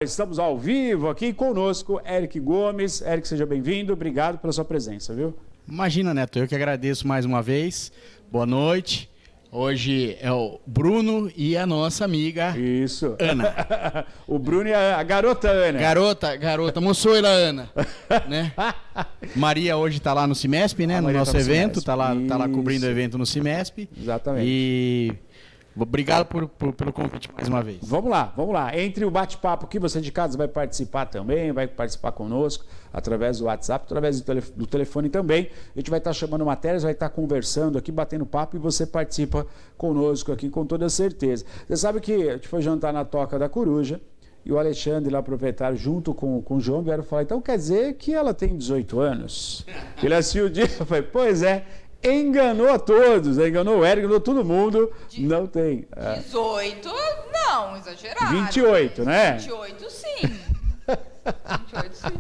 Estamos ao vivo aqui conosco, Eric Gomes. Eric, seja bem-vindo. Obrigado pela sua presença, viu? Imagina, Neto, eu que agradeço mais uma vez. Boa noite. Hoje é o Bruno e a nossa amiga Isso. Ana. O Bruno e a garota Ana. Garota, moçoila Ana, né? Maria hoje está lá no Cimesp, né? No nosso evento, tá lá cobrindo o evento no Cimesp. Exatamente. E obrigado pelo convite mais uma vez. Vamos lá. Entre o bate-papo que você de casa vai participar também, vai participar conosco através do WhatsApp, através do telefone também. A gente vai estar chamando matérias, vai estar conversando aqui, batendo papo e você participa conosco aqui com toda certeza. Você sabe que a gente foi jantar na Toca da Coruja e o Alexandre, lá proprietário, junto com o João, vieram falar, então quer dizer que ela tem 18 anos? Ele assistiu o dia e falou, pois é. Enganou a todos, enganou o Eric, enganou todo mundo. Não tem. 18, não, exagerado. 28, né? 28 sim. 28 sim.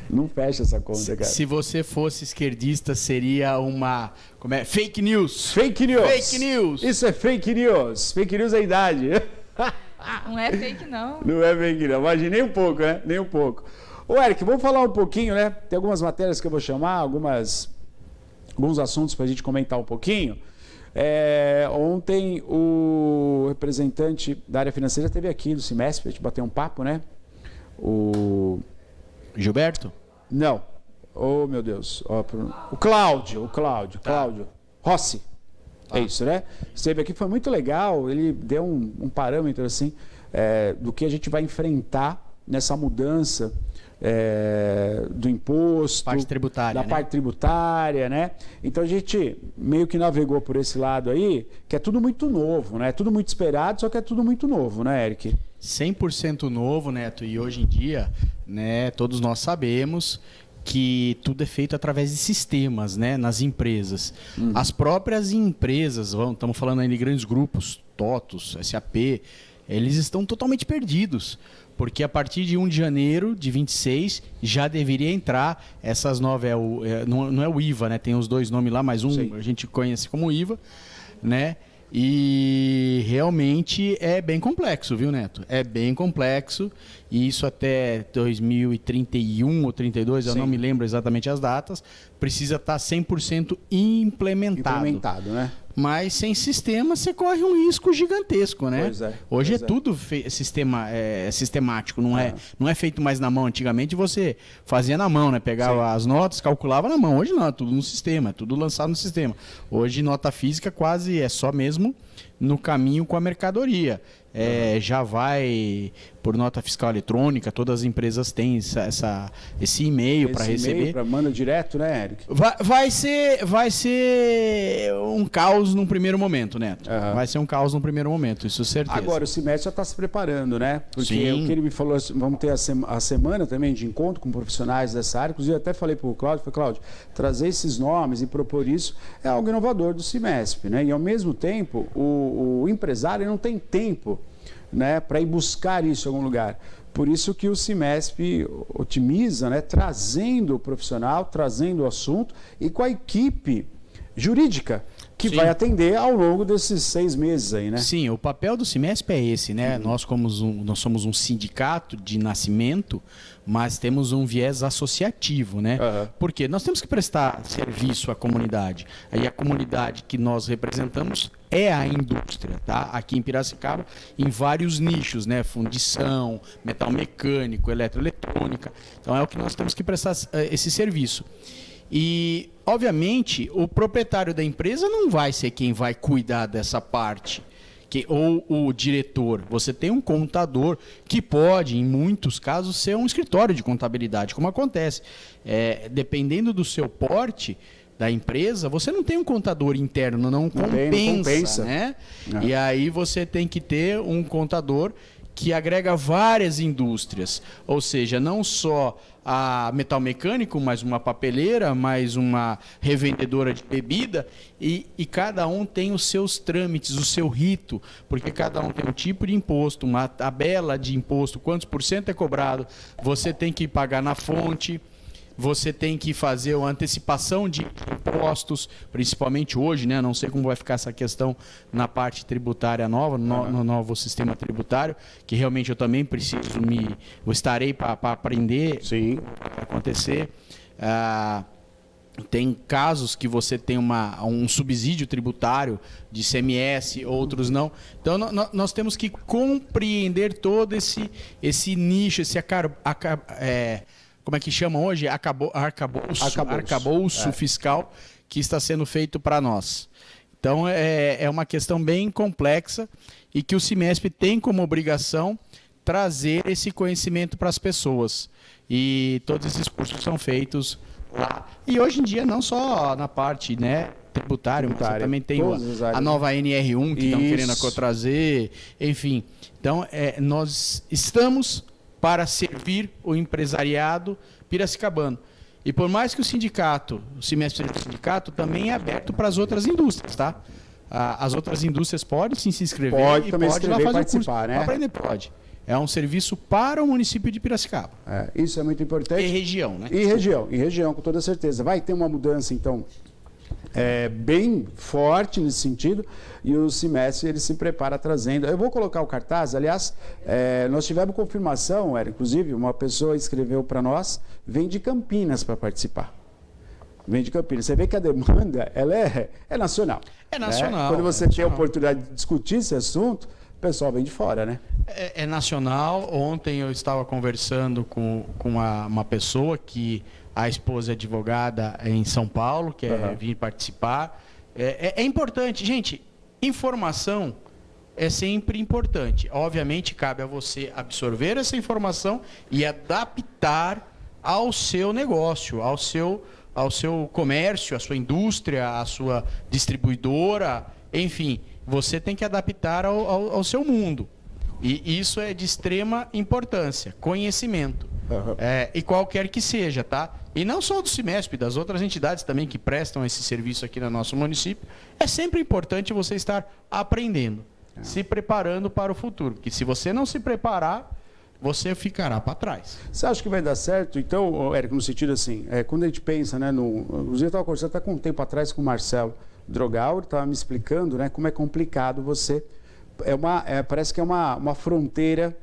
Não fecha essa conta, cara. Se você fosse esquerdista, seria uma... Como é? Fake news. Fake news. Fake news. Isso é fake news. Fake news é a idade. Não é fake, não. Não é fake news. Mas nem um pouco, né? Nem um pouco. Ô, Eric, vamos falar um pouquinho, né? Tem algumas matérias que eu vou chamar, alguns assuntos para a gente comentar um pouquinho. Ontem o representante da área financeira esteve aqui no Cimesp, a gente bateu um papo, né? O Gilberto? Não. Oh, meu Deus. O Cláudio Rossi. É isso, né? Esteve aqui, foi muito legal. Ele deu um parâmetro assim do que a gente vai enfrentar nessa mudança do imposto, parte tributária, parte tributária, né? Então a gente meio que navegou por esse lado aí, que é tudo muito novo, né? Tudo muito esperado, só que é tudo muito novo, né, Eric? 100% novo, Neto, e hoje em dia, né, todos nós sabemos que tudo é feito através de sistemas, né, nas empresas. As próprias empresas, estamos falando aí de grandes grupos, TOTUS, SAP, eles estão totalmente perdidos. Porque a partir de 1 de janeiro de 26 já deveria entrar essas novas, não é o IVA, né? Tem os dois nomes lá, mas Sim. a gente conhece como IVA, né? E realmente é bem complexo, viu, Neto? É bem complexo, e isso até 2031 ou 32, eu Sim. não me lembro exatamente as datas, precisa estar 100% implementado. Implementado, né? Mas sem sistema você corre um risco gigantesco, né? Pois é. Hoje é tudo sistemático, não é feito mais na mão. Antigamente você fazia na mão, né? Pegava as notas, calculava na mão. Hoje não, é tudo no sistema, é tudo lançado no sistema. Hoje nota física quase é só mesmo no caminho com a mercadoria. Já vai por nota fiscal eletrônica, todas as empresas têm esse e-mail para receber. Manda direto, né, Eric? Vai ser um caos num primeiro momento, Neto. Vai ser um caos num primeiro momento, isso certeza. Agora, o Cimesp já está se preparando, né? Porque Sim. o que ele me falou, vamos ter a semana também de encontro com profissionais dessa área. Inclusive, eu até falei para o Cláudio, trazer esses nomes e propor isso é algo inovador do Cimesp, né? E, ao mesmo tempo, o empresário não tem tempo, né, para ir buscar isso em algum lugar. Por isso que o Cimesp otimiza, né, trazendo o profissional, trazendo o assunto e com a equipe jurídica que Sim. vai atender ao longo desses 6 meses aí, né? Sim, o papel do Cimesp é esse, né? Nós somos um sindicato de nascimento, mas temos um viés associativo, né? Porque nós temos que prestar serviço à comunidade. Aí a comunidade que nós representamos é a indústria, tá? Aqui em Piracicaba, em vários nichos, né? Fundição, metal mecânico, eletroeletrônica. Então é o que nós temos que prestar esse serviço. E, obviamente, o proprietário da empresa não vai ser quem vai cuidar dessa parte, ou o diretor. Você tem um contador que pode, em muitos casos, ser um escritório de contabilidade, como acontece. Dependendo do seu porte da empresa, você não tem um contador interno, não compensa, né? E aí você tem que ter um contador que agrega várias indústrias, ou seja, não só a metal mecânico, mas uma papeleira, mais uma revendedora de bebida, e cada um tem os seus trâmites, o seu rito, porque cada um tem um tipo de imposto, uma tabela de imposto, quantos por cento é cobrado, você tem que pagar na fonte, você tem que fazer uma antecipação de impostos, principalmente hoje, né? Não sei como vai ficar essa questão na parte tributária nova, no novo sistema tributário, que realmente eu também estarei para aprender o que vai acontecer. Tem casos que você tem um subsídio tributário de ICMS, outros não. Então, nós temos que compreender todo esse nicho, como é que chamam hoje? Arcabouço fiscal que está sendo feito para nós. Então, é uma questão bem complexa e que o CIMESP tem como obrigação trazer esse conhecimento para as pessoas. E todos esses cursos são feitos lá. E hoje em dia, não só na parte, né, tributária, mas também tem a nova NR1 que estão querendo trazer, enfim. Então, nós estamos para servir o empresariado piracicabano. E por mais que o CIMESP seja sindicato, também é aberto para as outras indústrias, tá? As outras indústrias podem sim se inscrever pode lá fazer participar, né? Aprender pode. É um serviço para o município de Piracicaba. Isso é muito importante. E região, né? E região, com toda certeza. Vai ter uma mudança, então, bem forte nesse sentido, e o CIMESP ele se prepara trazendo. Eu vou colocar o cartaz, aliás, nós tivemos confirmação, inclusive, uma pessoa escreveu para nós, vem de Campinas para participar. Vem de Campinas. Você vê que a demanda ela é nacional. É nacional. Né? Quando você tem a oportunidade de discutir esse assunto, o pessoal vem de fora, né? É nacional. Ontem eu estava conversando com uma pessoa que a esposa é advogada em São Paulo, que vir participar. É importante. Gente, informação é sempre importante. Obviamente, cabe a você absorver essa informação e adaptar ao seu negócio, ao seu comércio, à sua indústria, à sua distribuidora, enfim. Você tem que adaptar ao seu mundo. E isso é de extrema importância, conhecimento. E qualquer que seja, tá? E não só do CIMESP, das outras entidades também que prestam esse serviço aqui no nosso município. É sempre importante você estar aprendendo, se preparando para o futuro. Porque se você não se preparar, você ficará para trás. Você acha que vai dar certo? Então, Érico, no sentido assim, quando a gente pensa, né, inclusive eu estava conversando até com um tempo atrás com o Marcelo Drogal, ele estava me explicando, né, como é complicado você... parece que é uma fronteira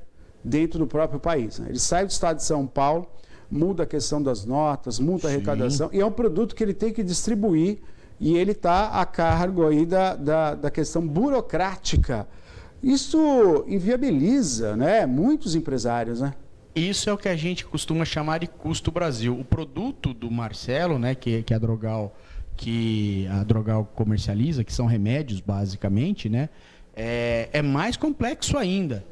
dentro do próprio país. Né? Ele sai do estado de São Paulo, muda a questão das notas, muda a arrecadação, e é um produto que ele tem que distribuir, e ele está a cargo aí da questão burocrática. Isso inviabiliza, né, muitos empresários, né? Isso é o que a gente costuma chamar de custo Brasil. O produto do Marcelo, né, que a Drogal comercializa, que são remédios basicamente, né, é mais complexo ainda.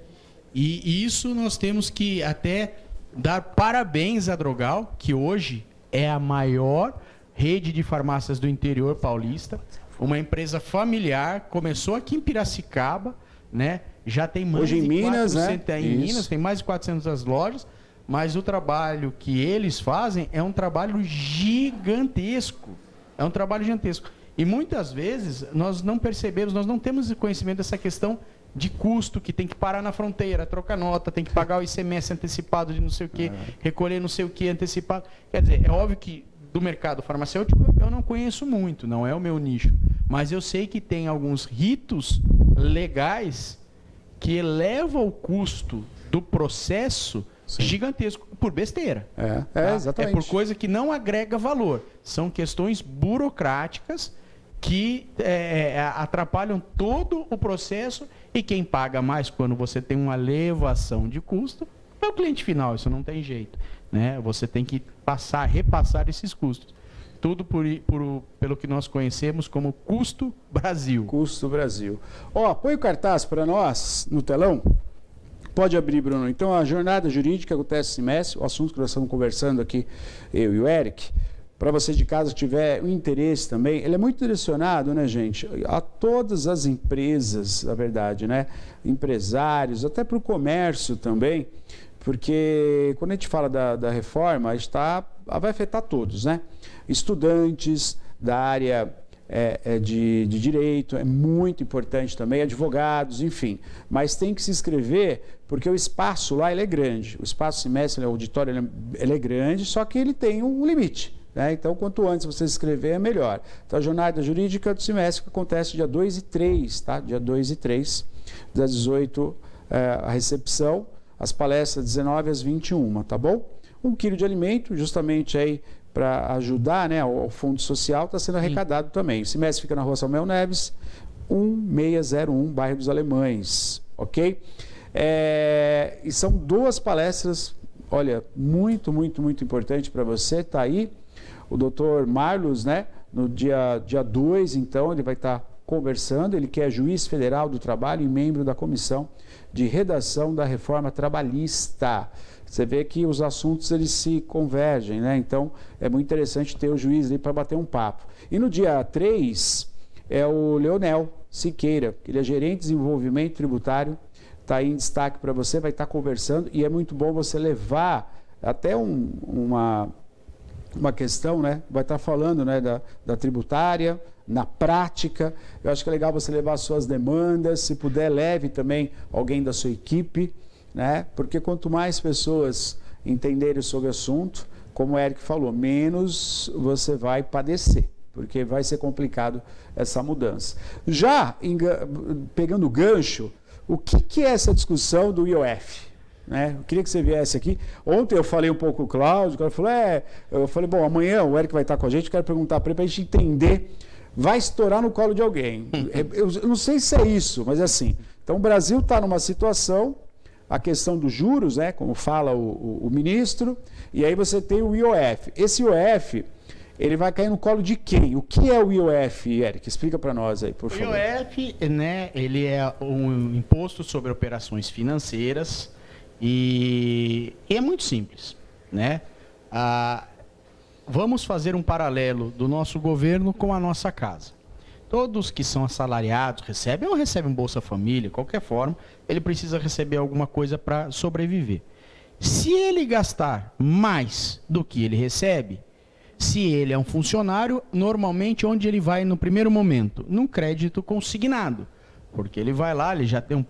E isso nós temos que até dar parabéns à Drogal, que hoje é a maior rede de farmácias do interior paulista, uma empresa familiar, começou aqui em Piracicaba, né? Já tem mais hoje de em Minas, 400, né? Em Minas tem mais de 400 lojas, mas o trabalho que eles fazem é um trabalho gigantesco. É um trabalho gigantesco. E muitas vezes nós não percebemos, nós não temos conhecimento dessa questão de custo, que tem que parar na fronteira, trocar nota, tem que pagar o ICMS antecipado de não sei o quê, recolher não sei o quê antecipado. Quer dizer, é óbvio que do mercado farmacêutico eu não conheço muito, não é o meu nicho. Mas eu sei que tem alguns ritos legais que elevam o custo do processo gigantesco por besteira. Exatamente. É por coisa que não agrega valor. São questões burocráticas que atrapalham todo o processo, e quem paga mais quando você tem uma elevação de custo é o cliente final, isso não tem jeito, né? Você tem que repassar esses custos. Tudo pelo que nós conhecemos como custo Brasil. Custo Brasil. Põe o cartaz para nós no telão. Pode abrir, Bruno. Então, a jornada jurídica acontece esse semestre, o assunto que nós estamos conversando aqui, eu e o Eric. Para você de casa que tiver um interesse também, ele é muito direcionado, né, gente, a todas as empresas, na verdade, né, empresários, até para o comércio também, porque quando a gente fala da reforma, vai afetar todos, né, estudantes da área de direito, é muito importante também, advogados, enfim. Mas tem que se inscrever porque o espaço lá ele é grande. O espaço semestre, o auditório, ele é grande, só que ele tem um limite. Né? Então, quanto antes você se inscrever, é melhor. Então, a jornada jurídica do semestre acontece dia 2 e 3, tá? Dia 2 e 3, das 18 a recepção, as palestras 19 às 21, tá bom? 1 quilo de alimento, justamente aí para ajudar, né, ao Fundo Social, está sendo arrecadado também. O semestre fica na Rua Samuel Neves, 1601, bairro dos Alemães, ok? E são 2 palestras, olha, muito importante para você, tá aí. O doutor Marlos, né, no dia 2, então, ele vai estar conversando, ele que é juiz federal do trabalho e membro da comissão de redação da reforma trabalhista. Você vê que os assuntos eles se convergem, né? Então é muito interessante ter o juiz ali para bater um papo. E no dia 3 é o Leonel Siqueira, que ele é gerente de desenvolvimento tributário, está aí em destaque para você, vai estar conversando e é muito bom você levar até uma questão, né? Vai estar falando, né, da tributária, na prática. Eu acho que é legal você levar as suas demandas, se puder, leve também alguém da sua equipe, né? Porque quanto mais pessoas entenderem sobre o assunto, como o Eric falou, menos você vai padecer, porque vai ser complicado essa mudança. Já pegando o gancho, o que é essa discussão do IOF? Né? Eu queria que você viesse aqui. Ontem eu falei um pouco com o Cláudio, o cara falou, eu falei, bom, amanhã o Eric vai estar com a gente, eu quero perguntar para ele, para a gente entender, vai estourar no colo de alguém. Eu não sei se é isso, mas é assim. Então o Brasil está numa situação, a questão dos juros, né, como fala o ministro, e aí você tem o IOF. Esse IOF, ele vai cair no colo de quem? O que é o IOF, Eric? Explica para nós aí, por favor. O IOF, né, ele é um imposto sobre operações financeiras e é muito simples, né? Vamos fazer um paralelo do nosso governo com a nossa casa. Todos que são assalariados recebem ou recebem Bolsa Família, qualquer forma, ele precisa receber alguma coisa para sobreviver. Se ele gastar mais do que ele recebe, se ele é um funcionário, normalmente onde ele vai no primeiro momento? Num crédito consignado, porque ele vai lá, ele já tem um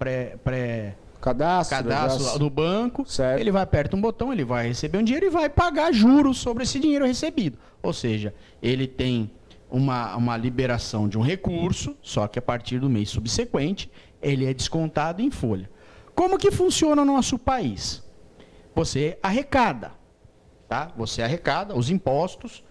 cadastro do banco, certo. Ele vai aperta um botão, ele vai receber um dinheiro e vai pagar juros sobre esse dinheiro recebido. Ou seja, ele tem uma liberação de um recurso, só que a partir do mês subsequente, ele é descontado em folha. Como que funciona o nosso país? Você arrecada, tá? Você arrecada os impostos.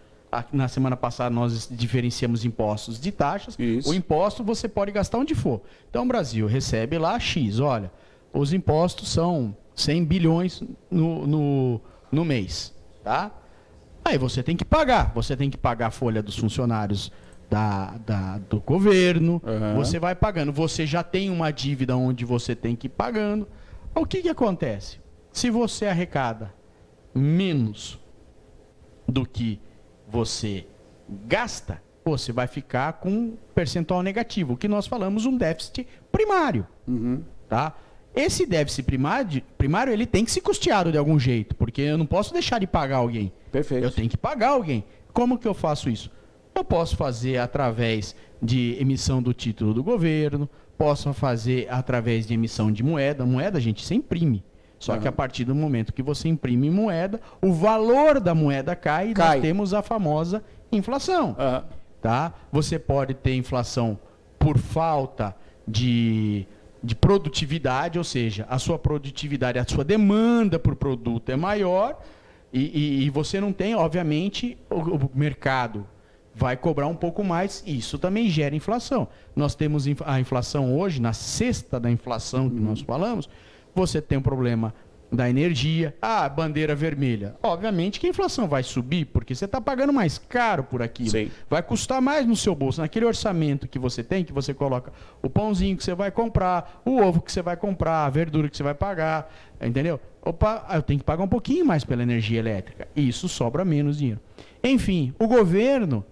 Na semana passada nós diferenciamos impostos de taxas. Isso. O imposto você pode gastar onde for. Então o Brasil recebe lá X, olha, os impostos são 100 bilhões no mês, tá? Aí você tem que pagar a folha dos funcionários do governo, você vai pagando, você já tem uma dívida onde você tem que ir pagando. O que acontece? Se você arrecada menos do que você gasta, você vai ficar com um percentual negativo, o que nós falamos um déficit primário, tá? Esse déficit primário ele tem que ser custeado de algum jeito, porque eu não posso deixar de pagar alguém. Perfeito. Eu tenho que pagar alguém. Como que eu faço isso? Eu posso fazer através de emissão do título do governo, posso fazer através de emissão de moeda. Moeda, gente, você imprime. Só que a partir do momento que você imprime moeda, o valor da moeda cai e nós temos a famosa inflação. Tá? Você pode ter inflação por falta de produtividade, ou seja, a sua produtividade, a sua demanda por produto é maior e você não tem, obviamente, o mercado vai cobrar um pouco mais e isso também gera inflação. Nós temos a inflação hoje, na cesta da inflação que nós falamos, você tem um problema da energia, bandeira vermelha. Obviamente que a inflação vai subir, porque você está pagando mais caro por aquilo. Sim. Vai custar mais no seu bolso. Naquele orçamento que você tem, que você coloca o pãozinho que você vai comprar, o ovo que você vai comprar, a verdura que você vai pagar, entendeu? Opa, eu tenho que pagar um pouquinho mais pela energia elétrica. Isso sobra menos dinheiro. Enfim, o governo,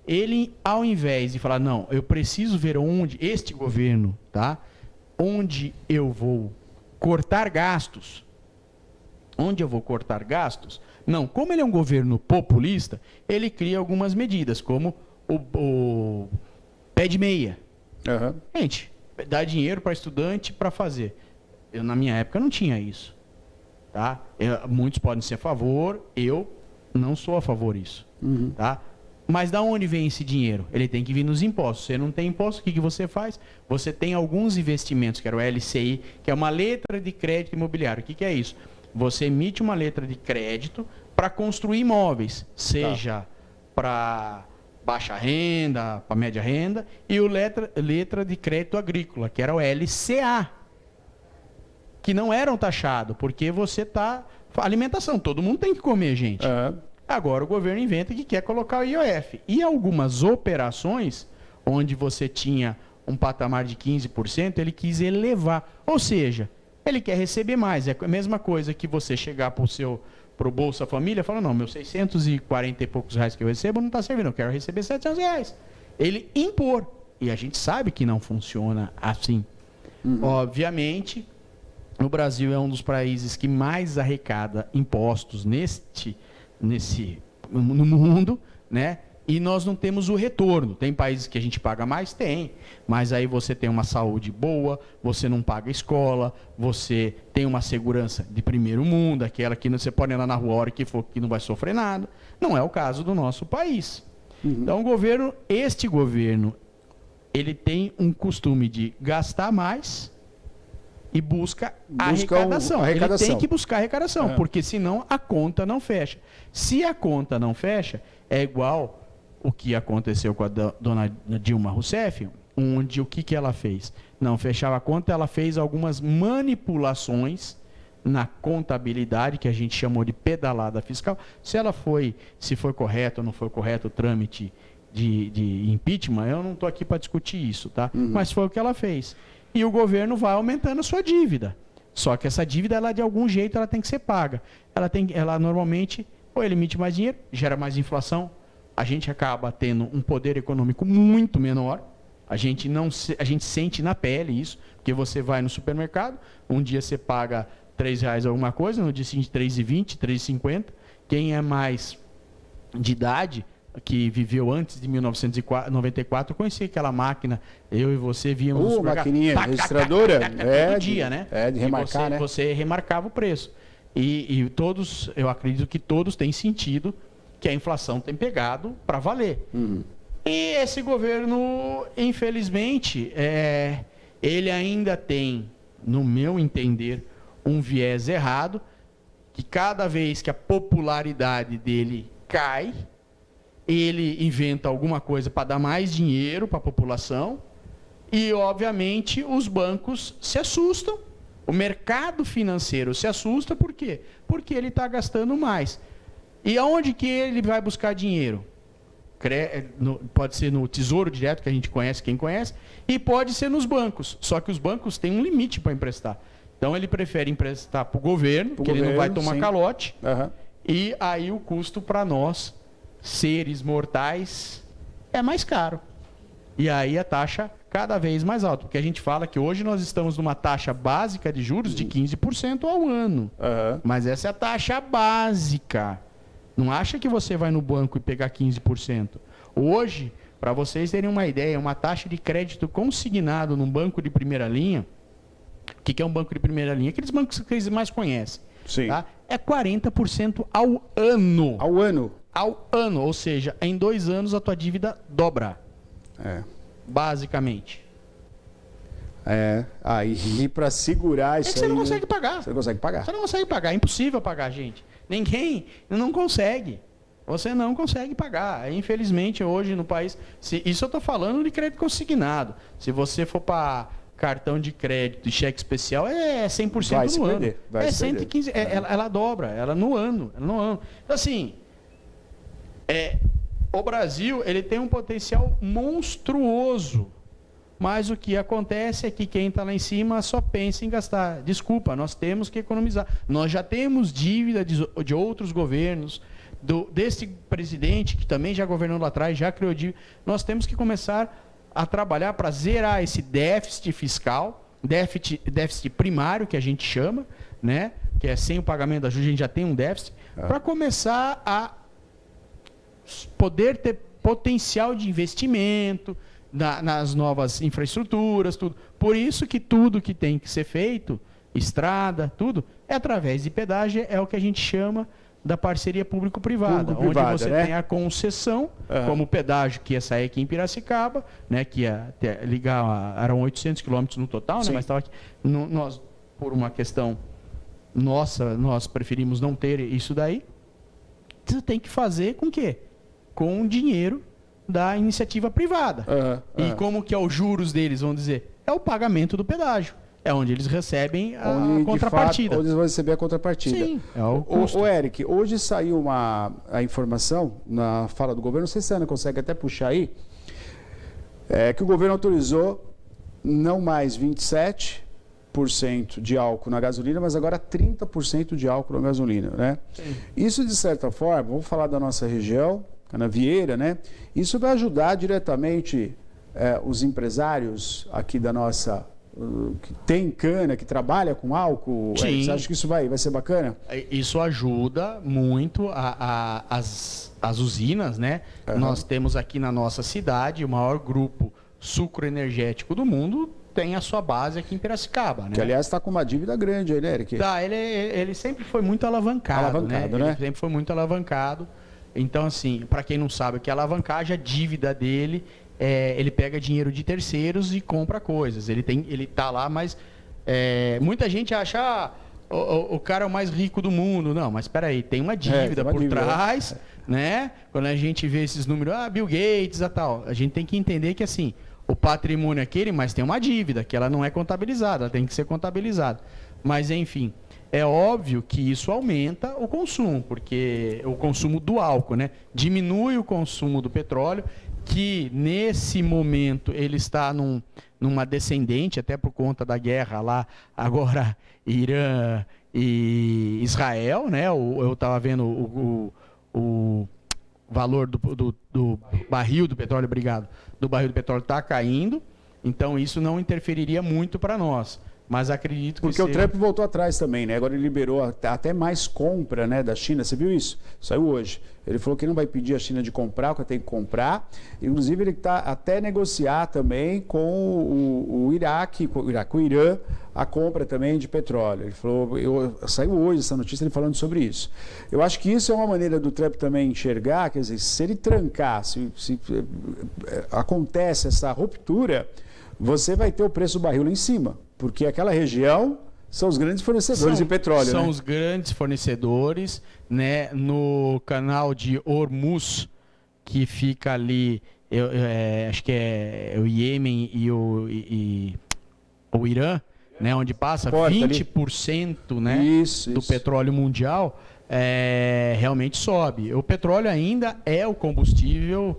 ele, ao invés de falar, não, eu preciso ver onde, este governo, tá? Onde eu vou cortar gastos. Onde eu vou cortar gastos? Não, como ele é um governo populista, ele cria algumas medidas, como pé de meia. Uhum. Gente, dá dinheiro para estudante para fazer. Na minha época, não tinha isso. Tá? Muitos podem ser a favor, eu não sou a favor disso. Uhum. Tá? Mas da onde vem esse dinheiro? Ele tem que vir nos impostos. Você não tem imposto, o que você faz? Você tem alguns investimentos, que era o LCI, que é uma letra de crédito imobiliário. O que é isso? Você emite uma letra de crédito para construir imóveis, seja para baixa renda, para média renda, e o letra de crédito agrícola, que era o LCA, que não eram taxados, porque você está... Alimentação, todo mundo tem que comer, gente. Agora o governo inventa que quer colocar o IOF. E algumas operações, onde você tinha um patamar de 15%, ele quis elevar. Ou seja, ele quer receber mais. É a mesma coisa que você chegar para o Bolsa Família e falar, não, meus 640 e poucos reais que eu recebo não está servindo, eu quero receber 700 reais. Ele impor. E a gente sabe que não funciona assim. Obviamente, o Brasil é um dos países que mais arrecada impostos no mundo, né? E nós não temos o retorno. Tem países que a gente paga mais? Tem. Mas aí você tem uma saúde boa, você não paga escola, você tem uma segurança de primeiro mundo, aquela que você pode andar na rua a hora que for, que não vai sofrer nada. Não é o caso do nosso país. Então, este governo, ele tem um costume de gastar mais e busca arrecadação. Ele tem que buscar arrecadação, porque senão a conta não fecha. Se a conta não fecha, é igual o que aconteceu com a dona Dilma Rousseff, onde o que ela fez? Não fechava a conta, ela fez algumas manipulações na contabilidade, que a gente chamou de pedalada fiscal. Se foi correto ou não foi correto o trâmite de impeachment, eu não estou aqui para discutir isso, tá? Mas foi o que ela fez. E o governo vai aumentando a sua dívida. Só que essa dívida, ela, de algum jeito, ela tem que ser paga. Ela normalmente, ou ele emite mais dinheiro, gera mais inflação, a gente acaba tendo um poder econômico muito menor. A gente sente na pele isso, porque você vai no supermercado, um dia você paga R$3 alguma coisa, no dia seguinte R$3,20, R$3,50. Quem é mais de idade, que viveu antes de 1994, conhecia aquela máquina, eu e você víamos... maquininha registradora? Todo dia, né? De remarcar, né? Você remarcava o preço. E todos, eu acredito que todos têm sentido que a inflação tem pegado para valer. E esse governo, infelizmente, ele ainda tem, no meu entender, um viés errado, que cada vez que a popularidade dele cai, ele inventa alguma coisa para dar mais dinheiro para a população e, obviamente, os bancos se assustam. O mercado financeiro se assusta, por quê? Porque ele está gastando mais. E aonde que ele vai buscar dinheiro? Pode ser no Tesouro Direto, que a gente conhece, quem conhece, e pode ser nos bancos. Só que os bancos têm um limite para emprestar. Então, ele prefere emprestar para o governo, porque ele não vai tomar calote, e aí o custo para nós, seres mortais, é mais caro. E aí a taxa cada vez mais alta. Porque a gente fala que hoje nós estamos numa taxa básica de juros de 15% ao ano. Mas essa é a taxa básica. Não acha que você vai no banco e pegar 15%. Hoje, para vocês terem uma ideia, uma taxa de crédito consignado num banco de primeira linha, o que é um banco de primeira linha? Aqueles bancos que eles mais conhecem. Sim. Tá? É 40% ao ano. Ao ano? Ao ano, ou seja, em 2 anos a tua dívida dobra. Basicamente. Aí para segurar isso aí... Você não consegue pagar. Você não consegue pagar. Você não consegue pagar, é impossível pagar, gente. Ninguém não consegue. Você não consegue pagar. Infelizmente, hoje no país... Isso eu estou falando de crédito consignado. Se você for para cartão de crédito e cheque especial, é 100% no ano. É 115%. Ela dobra, ela no ano. Então, assim... o Brasil, ele tem um potencial monstruoso, mas o que acontece é que quem está lá em cima só pensa em gastar. Desculpa, nós temos que economizar. Nós já temos dívida de outros governos, desse presidente que também já governou lá atrás, já criou dívida. Nós temos que começar a trabalhar para zerar esse déficit fiscal, déficit primário que a gente chama, né? Que é sem o pagamento da juros, a gente já tem um déficit, para começar a poder ter potencial de investimento, nas novas infraestruturas, tudo. Por isso que tudo que tem que ser feito, estrada, tudo, é através de pedágio, é o que a gente chama da parceria público-privada, onde você tem a concessão, como o pedágio que ia sair aqui em Piracicaba, né, que ia ligar, eram 800 quilômetros no total, né, mas estava aqui, nós, por uma questão nossa, nós preferimos não ter isso daí. Você tem que fazer com o quê? Com o dinheiro da iniciativa privada. E como que é os juros deles, vamos dizer? É o pagamento do pedágio. É onde eles recebem a contrapartida. Onde eles vão receber a contrapartida. Sim, é o custo. Ô, Eric, hoje saiu a informação na fala do governo, não sei se a Ana consegue até puxar aí, que o governo autorizou não mais 27% de álcool na gasolina, mas agora 30% de álcool na gasolina, né? Sim. Isso, de certa forma, vamos falar da nossa região, Canavieira, né? Isso vai ajudar diretamente os empresários aqui da nossa... que tem cana, que trabalha com álcool. Sim. Você acha que isso vai ser bacana? Isso ajuda muito as usinas, né? Nós temos aqui na nossa cidade o maior grupo sucroenergético do mundo, tem a sua base aqui em Piracicaba, né? Que, aliás, está com uma dívida grande aí, né, Eric? Tá, ele sempre foi muito alavancado, né? Ele sempre foi muito alavancado. Então, assim, para quem não sabe o que é alavancagem, a dívida dele... ele pega dinheiro de terceiros e compra coisas. Ele tá lá, mas muita gente acha o cara é o mais rico do mundo. Não, mas espera aí, tem uma dívida por trás, né? Quando a gente vê esses números, Bill Gates e tal, a gente tem que entender que assim, o patrimônio é aquele, mas tem uma dívida que ela não é contabilizada, ela tem que ser contabilizada. Mas enfim, é óbvio que isso aumenta o consumo, porque o consumo do álcool, né? Diminui o consumo do petróleo, que nesse momento ele está numa descendente, até por conta da guerra lá, agora Irã e Israel, né? Eu estava vendo o valor do barril do petróleo, do barril do petróleo está caindo, então isso não interferiria muito para nós. Mas acredito que porque o Trump voltou atrás também, né? Agora ele liberou até mais compra, né, da China. Você viu isso? Saiu hoje. Ele falou que não vai pedir a China de comprar, o que tem que comprar. Inclusive ele está até negociar também com o Iraque, com o Irã, a compra também de petróleo. Ele falou, saiu hoje essa notícia ele falando sobre isso. Eu acho que isso é uma maneira do Trump também enxergar, quer dizer, se ele trancar, se acontece essa ruptura, você vai ter o preço do barril lá em cima. Porque aquela região são os grandes fornecedores de petróleo. São, né? Os grandes fornecedores, né? No canal de Hormuz, que fica ali, acho que é o Iêmen e o Irã, né? Onde passa 20% né? do petróleo mundial, realmente sobe. O petróleo ainda é o combustível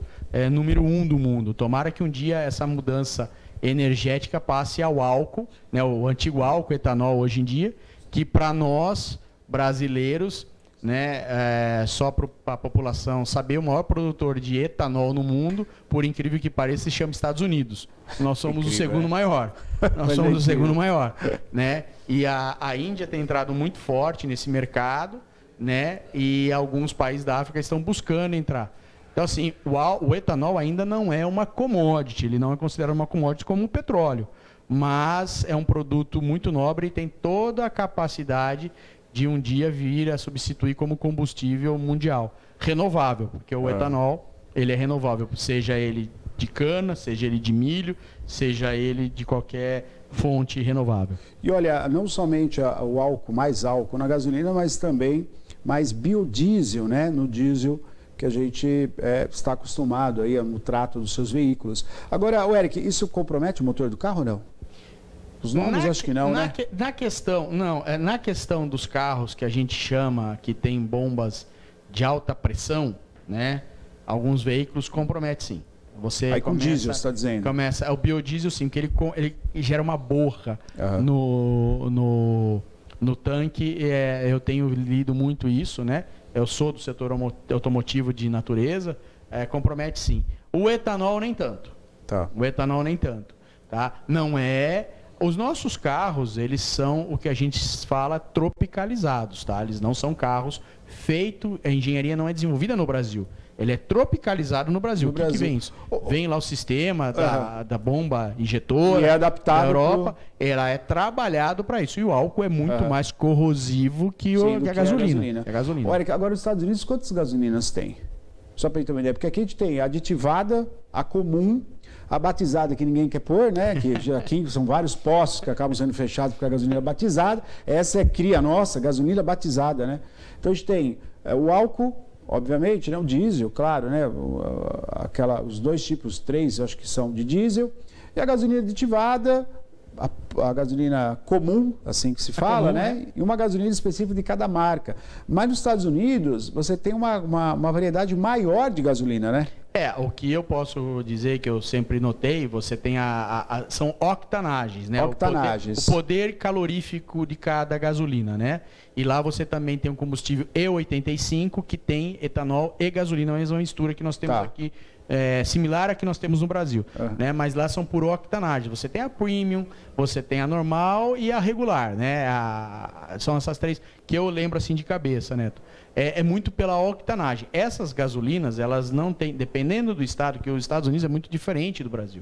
número 1 do mundo. Tomara que um dia essa mudança energética passe ao álcool, né, o antigo álcool, etanol hoje em dia, que para nós brasileiros, né, só para a população saber, o maior produtor de etanol no mundo, por incrível que pareça, se chama Estados Unidos. Nós somos o segundo maior. Nós somos o segundo maior, né? E a Índia tem entrado muito forte nesse mercado, né? E alguns países da África estão buscando entrar. Então, assim, o etanol ainda não é uma commodity, ele não é considerado uma commodity como o petróleo, mas é um produto muito nobre e tem toda a capacidade de um dia vir a substituir como combustível mundial, renovável, porque o etanol, ele é renovável, seja ele de cana, seja ele de milho, seja ele de qualquer fonte renovável. E olha, não somente o álcool, mais álcool na gasolina, mas também mais biodiesel, né, no diesel, que a gente está acostumado aí no trato dos seus veículos. Agora, Eric, isso compromete o motor do carro ou não? Os nomes acho que não, né? Na questão dos carros que a gente chama, que tem bombas de alta pressão, né? Alguns veículos comprometem sim. Você aí com diesel, você está dizendo? O biodiesel sim, porque ele gera uma borra no tanque. Eu tenho lido muito isso, né? Eu sou do setor automotivo de natureza, compromete sim. O etanol nem tanto. Tá. O etanol nem tanto. Tá? Não é... Os nossos carros, eles são o que a gente fala tropicalizados, tá? Eles não são carros feitos... A engenharia não é desenvolvida no Brasil. ele é tropicalizado no Brasil. No que vem isso? Vem lá o sistema da bomba injetora e é adaptado da Europa, ela é trabalhado para isso. E o álcool é muito mais corrosivo que a gasolina. Olha, agora os Estados Unidos, quantas gasolinas tem? Só para gente ter uma ideia, porque aqui a gente tem a aditivada, a comum, a batizada que ninguém quer pôr, né? Que já aqui são vários postos que acabam sendo fechados porque a gasolina é batizada. Essa é cria nossa, gasolina batizada, né? Então a gente tem o álcool, obviamente, né? O diesel, claro, né? Os dois tipos, 3, eu acho que são de diesel. E a gasolina aditivada, a gasolina comum, assim que se fala, comum, né? E uma gasolina específica de cada marca. Mas nos Estados Unidos, você tem uma variedade maior de gasolina, né? O que eu posso dizer que eu sempre notei, você tem são octanagens, né? Octanagens. O poder calorífico de cada gasolina, né? E lá você também tem um combustível E85 que tem etanol e gasolina, a mesma mistura que nós temos aqui, similar à que nós temos no Brasil, né? Mas lá são por octanagem. Você tem a premium, você tem a normal e a regular, né? São essas 3 que eu lembro assim de cabeça, Neto. É muito pela octanagem. Essas gasolinas, elas não têm, dependendo do estado, que os Estados Unidos é muito diferente do Brasil.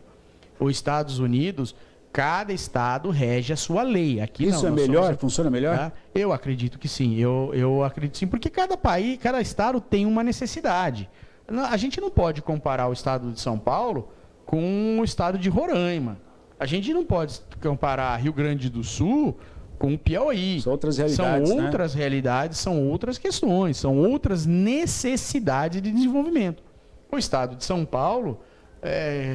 Os Estados Unidos, cada estado rege a sua lei. Aqui isso não, é melhor? Funciona melhor? Tá? Eu acredito que sim. Eu acredito sim, porque cada país, cada estado tem uma necessidade. A gente não pode comparar o estado de São Paulo com o estado de Roraima. A gente não pode comparar Rio Grande do Sul com o Piauí. São outras realidades, são outras realidades, são outras questões, são outras necessidades de desenvolvimento. O estado de São Paulo,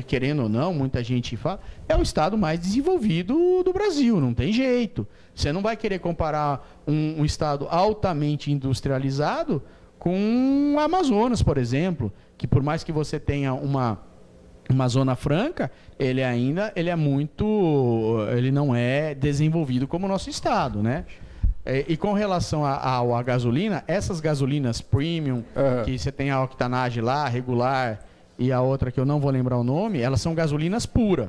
querendo ou não, muita gente fala, é o estado mais desenvolvido do Brasil, não tem jeito. Você não vai querer comparar um estado altamente industrializado com o Amazonas, por exemplo, que por mais que você tenha uma zona franca, ele não é desenvolvido como o nosso estado, né? E com relação à gasolina, essas gasolinas premium, que você tem a octanagem lá, regular, e a outra que eu não vou lembrar o nome, elas são gasolinas puras.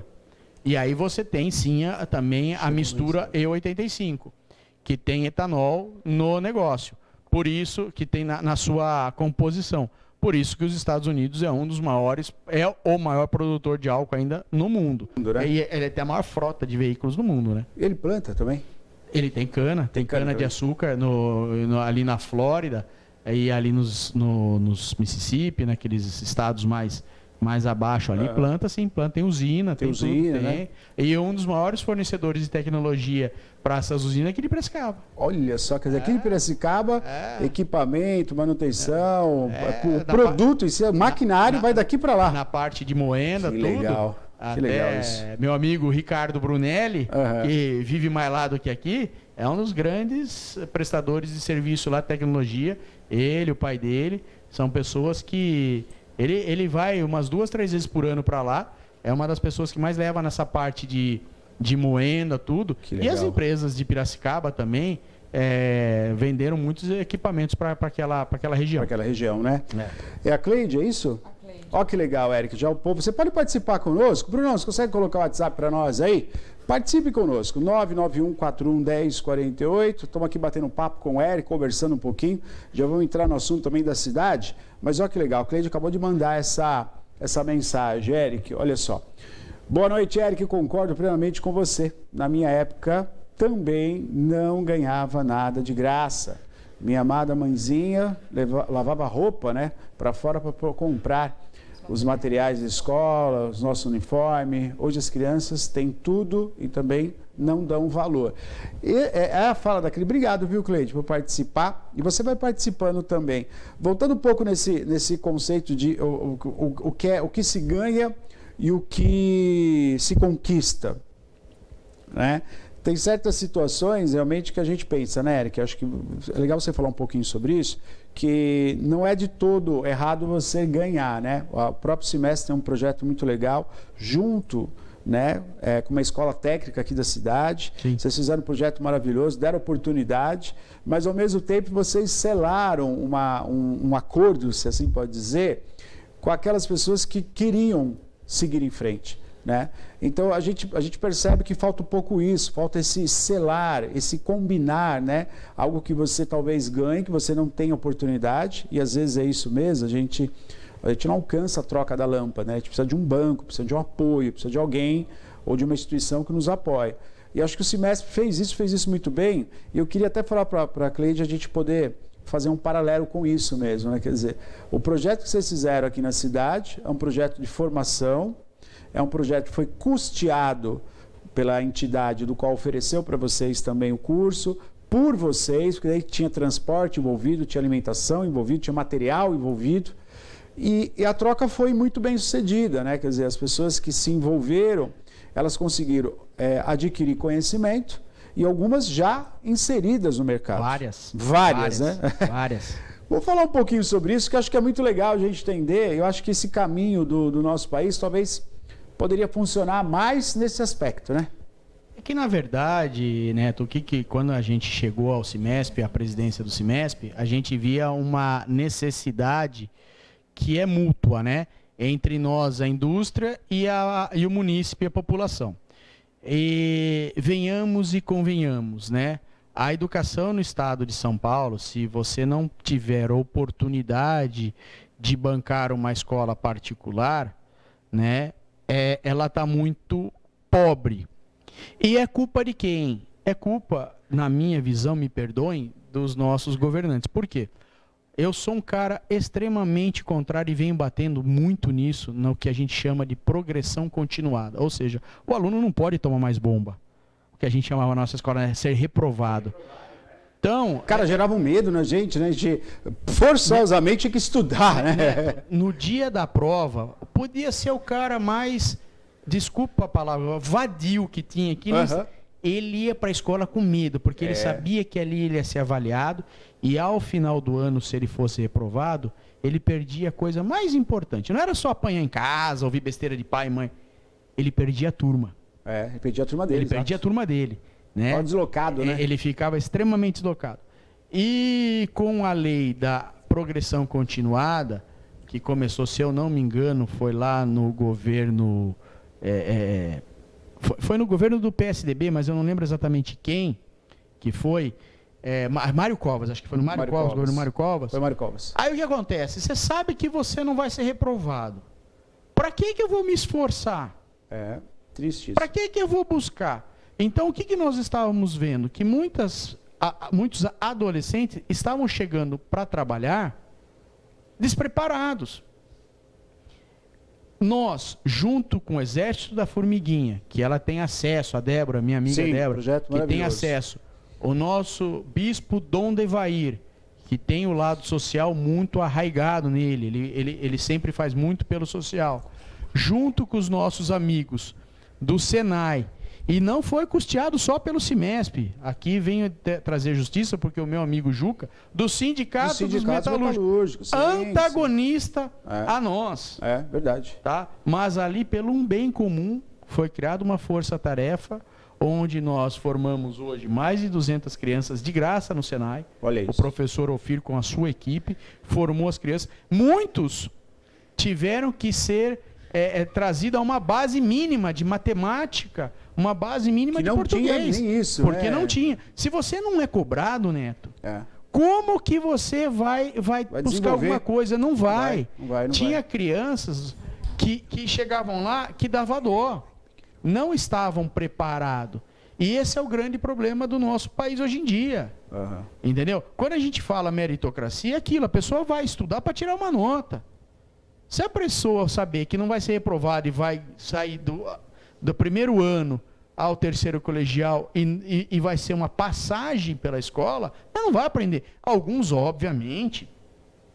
E aí você tem sim também a mistura E85, que tem etanol no negócio. Por isso que tem na sua composição. Por isso que os Estados Unidos é um dos maiores, é o maior produtor de álcool ainda no mundo. Né? E ele tem a maior frota de veículos no mundo, né? Ele planta também? Ele tem cana, tem cana de açúcar ali na Flórida, e ali nos Mississippi, naqueles estados mais abaixo ali, planta tem usina, tem usina, tudo, né? E um dos maiores fornecedores de tecnologia para essas usinas é aqui de Piracicaba. Olha só, quer dizer, aqui de Piracicaba, equipamento, manutenção, produto, maquinário vai daqui para lá. Na parte de moenda, tudo. Legal. Que legal isso. Meu amigo Ricardo Brunelli, que vive mais lá do que aqui, é um dos grandes prestadores de serviço lá de tecnologia. Ele, o pai dele, são pessoas que... Ele vai umas 2, 3 vezes por ano para lá. É uma das pessoas que mais leva nessa parte de moenda, tudo. E as empresas de Piracicaba também venderam muitos equipamentos para aquela região. Para aquela região, né? É a Cleide, é isso? Olha que legal, Eric. Já o povo. Você pode participar conosco? Bruno, você consegue colocar o WhatsApp para nós aí? Participe conosco, 991411048. Estamos aqui batendo um papo com o Eric, conversando um pouquinho. Já vamos entrar no assunto também da cidade. Mas olha que legal, o Cleide acabou de mandar essa mensagem. Eric, olha só. Boa noite, Eric, concordo plenamente com você. Na minha época, também não ganhava nada de graça. Minha amada mãezinha lavava roupa, né, para fora para comprar os materiais de escola, os nossos uniformes. Hoje as crianças têm tudo e também não dão valor. E a fala daquele. Obrigado, viu, Cleide, por participar. E você vai participando também. Voltando um pouco nesse conceito de o que se ganha e o que se conquista, né? Tem certas situações realmente que a gente pensa, né, Eric? Acho que é legal você falar um pouquinho sobre isso, que não é de todo errado você ganhar, né? O próprio Semestre tem um projeto muito legal, junto, né, com uma escola técnica aqui da cidade. Sim. Vocês fizeram um projeto maravilhoso, deram oportunidade, mas ao mesmo tempo vocês selaram um acordo, se assim pode dizer, com aquelas pessoas que queriam seguir em frente. né? Então a gente percebe que falta um pouco isso, falta esse selar, esse combinar, né? Algo que você talvez ganhe, que você não tem oportunidade, e às vezes é isso mesmo, a gente não alcança a troca da lâmpada, né? A gente precisa de um banco, precisa de um apoio, precisa de alguém ou de uma instituição que nos apoie. E acho que o Cimesp fez isso muito bem, e eu queria até falar para a Cleide a gente poder fazer um paralelo com isso mesmo, né? Quer dizer, o projeto que vocês fizeram aqui na cidade é um projeto de formação, é um projeto que foi custeado pela entidade do qual ofereceu para vocês também o curso, por vocês, porque daí tinha transporte envolvido, tinha alimentação envolvido, tinha material envolvido, e a troca foi muito bem sucedida, né? Quer dizer, as pessoas que se envolveram, elas conseguiram adquirir conhecimento, e algumas já inseridas no mercado. Várias, né? Várias. Vou falar um pouquinho sobre isso, que acho que é muito legal a gente entender. Eu acho que esse caminho do nosso país talvez poderia funcionar mais nesse aspecto, né? É que, na verdade, Neto, quando a gente chegou ao Cimesp, à presidência do Cimesp, a gente via uma necessidade que é mútua, né? Entre nós, a indústria, e o munícipe, a população. E venhamos e convenhamos, né? A educação no estado de São Paulo, se você não tiver oportunidade de bancar uma escola particular, né? Ela está muito pobre. E é culpa de quem? É culpa, na minha visão, me perdoem, dos nossos governantes. Por quê? Eu sou um cara extremamente contrário e venho batendo muito nisso, no que a gente chama de progressão continuada. Ou seja, o aluno não pode tomar mais bomba. O que a gente chamava na nossa escola de ser reprovado. Então, cara, gerava um medo na gente, né? A gente forçosamente tinha que estudar, né? No dia da prova, podia ser o cara mais, desculpa a palavra, vadio que tinha aqui, mas ele ia para a escola com medo, porque ele sabia que ali ele ia ser avaliado, e ao final do ano, se ele fosse reprovado, ele perdia a coisa mais importante. Não era só apanhar em casa, ouvir besteira de pai e mãe. Ele perdia a turma. Ele perdia a turma dele. Ele perdia a turma dele. Né? Deslocado, né? Ele ficava extremamente deslocado. E com a lei da progressão continuada, que começou, se eu não me engano, foi lá no governo... Foi no governo do PSDB, mas eu não lembro exatamente quem que foi. Mário Covas, acho que foi no Mário Covas, governo Mário Covas. Foi Mário Covas. Aí o que acontece? Você sabe que você não vai ser reprovado. Para que eu vou me esforçar? Triste isso. Para que eu vou buscar? Então, o que nós estávamos vendo? Que muitos adolescentes estavam chegando para trabalhar despreparados. Nós, junto com o Exército da Formiguinha, que ela tem acesso, a Débora, minha amiga Débora, que tem acesso, o nosso bispo Dom Devair, que tem o lado social muito arraigado nele, ele sempre faz muito pelo social, junto com os nossos amigos do Senai, e não foi custeado só pelo Cimesp. Aqui venho trazer justiça, porque o meu amigo Juca, do Sindicato dos Metalúrgicos, antagonista a nós. Verdade. Tá? Mas ali, pelo um bem comum, foi criada uma força-tarefa, onde nós formamos hoje mais de 200 crianças de graça no Senai. Olha isso. O professor Ofir, com a sua equipe, formou as crianças. Muitos tiveram que ser trazidos a uma base mínima de matemática, uma base mínima de português. Tinha nem isso, porque não tinha. Se você não é cobrado, Neto, como que você vai buscar alguma coisa? Não vai. Tinha crianças que chegavam lá que dava dó. Não estavam preparados. E esse é o grande problema do nosso país hoje em dia. Entendeu? Quando a gente fala meritocracia, é aquilo, a pessoa vai estudar para tirar uma nota. Se a pessoa saber que não vai ser reprovada e vai sair do primeiro ano ao terceiro colegial e vai ser uma passagem pela escola, ela não vai aprender. Alguns, obviamente,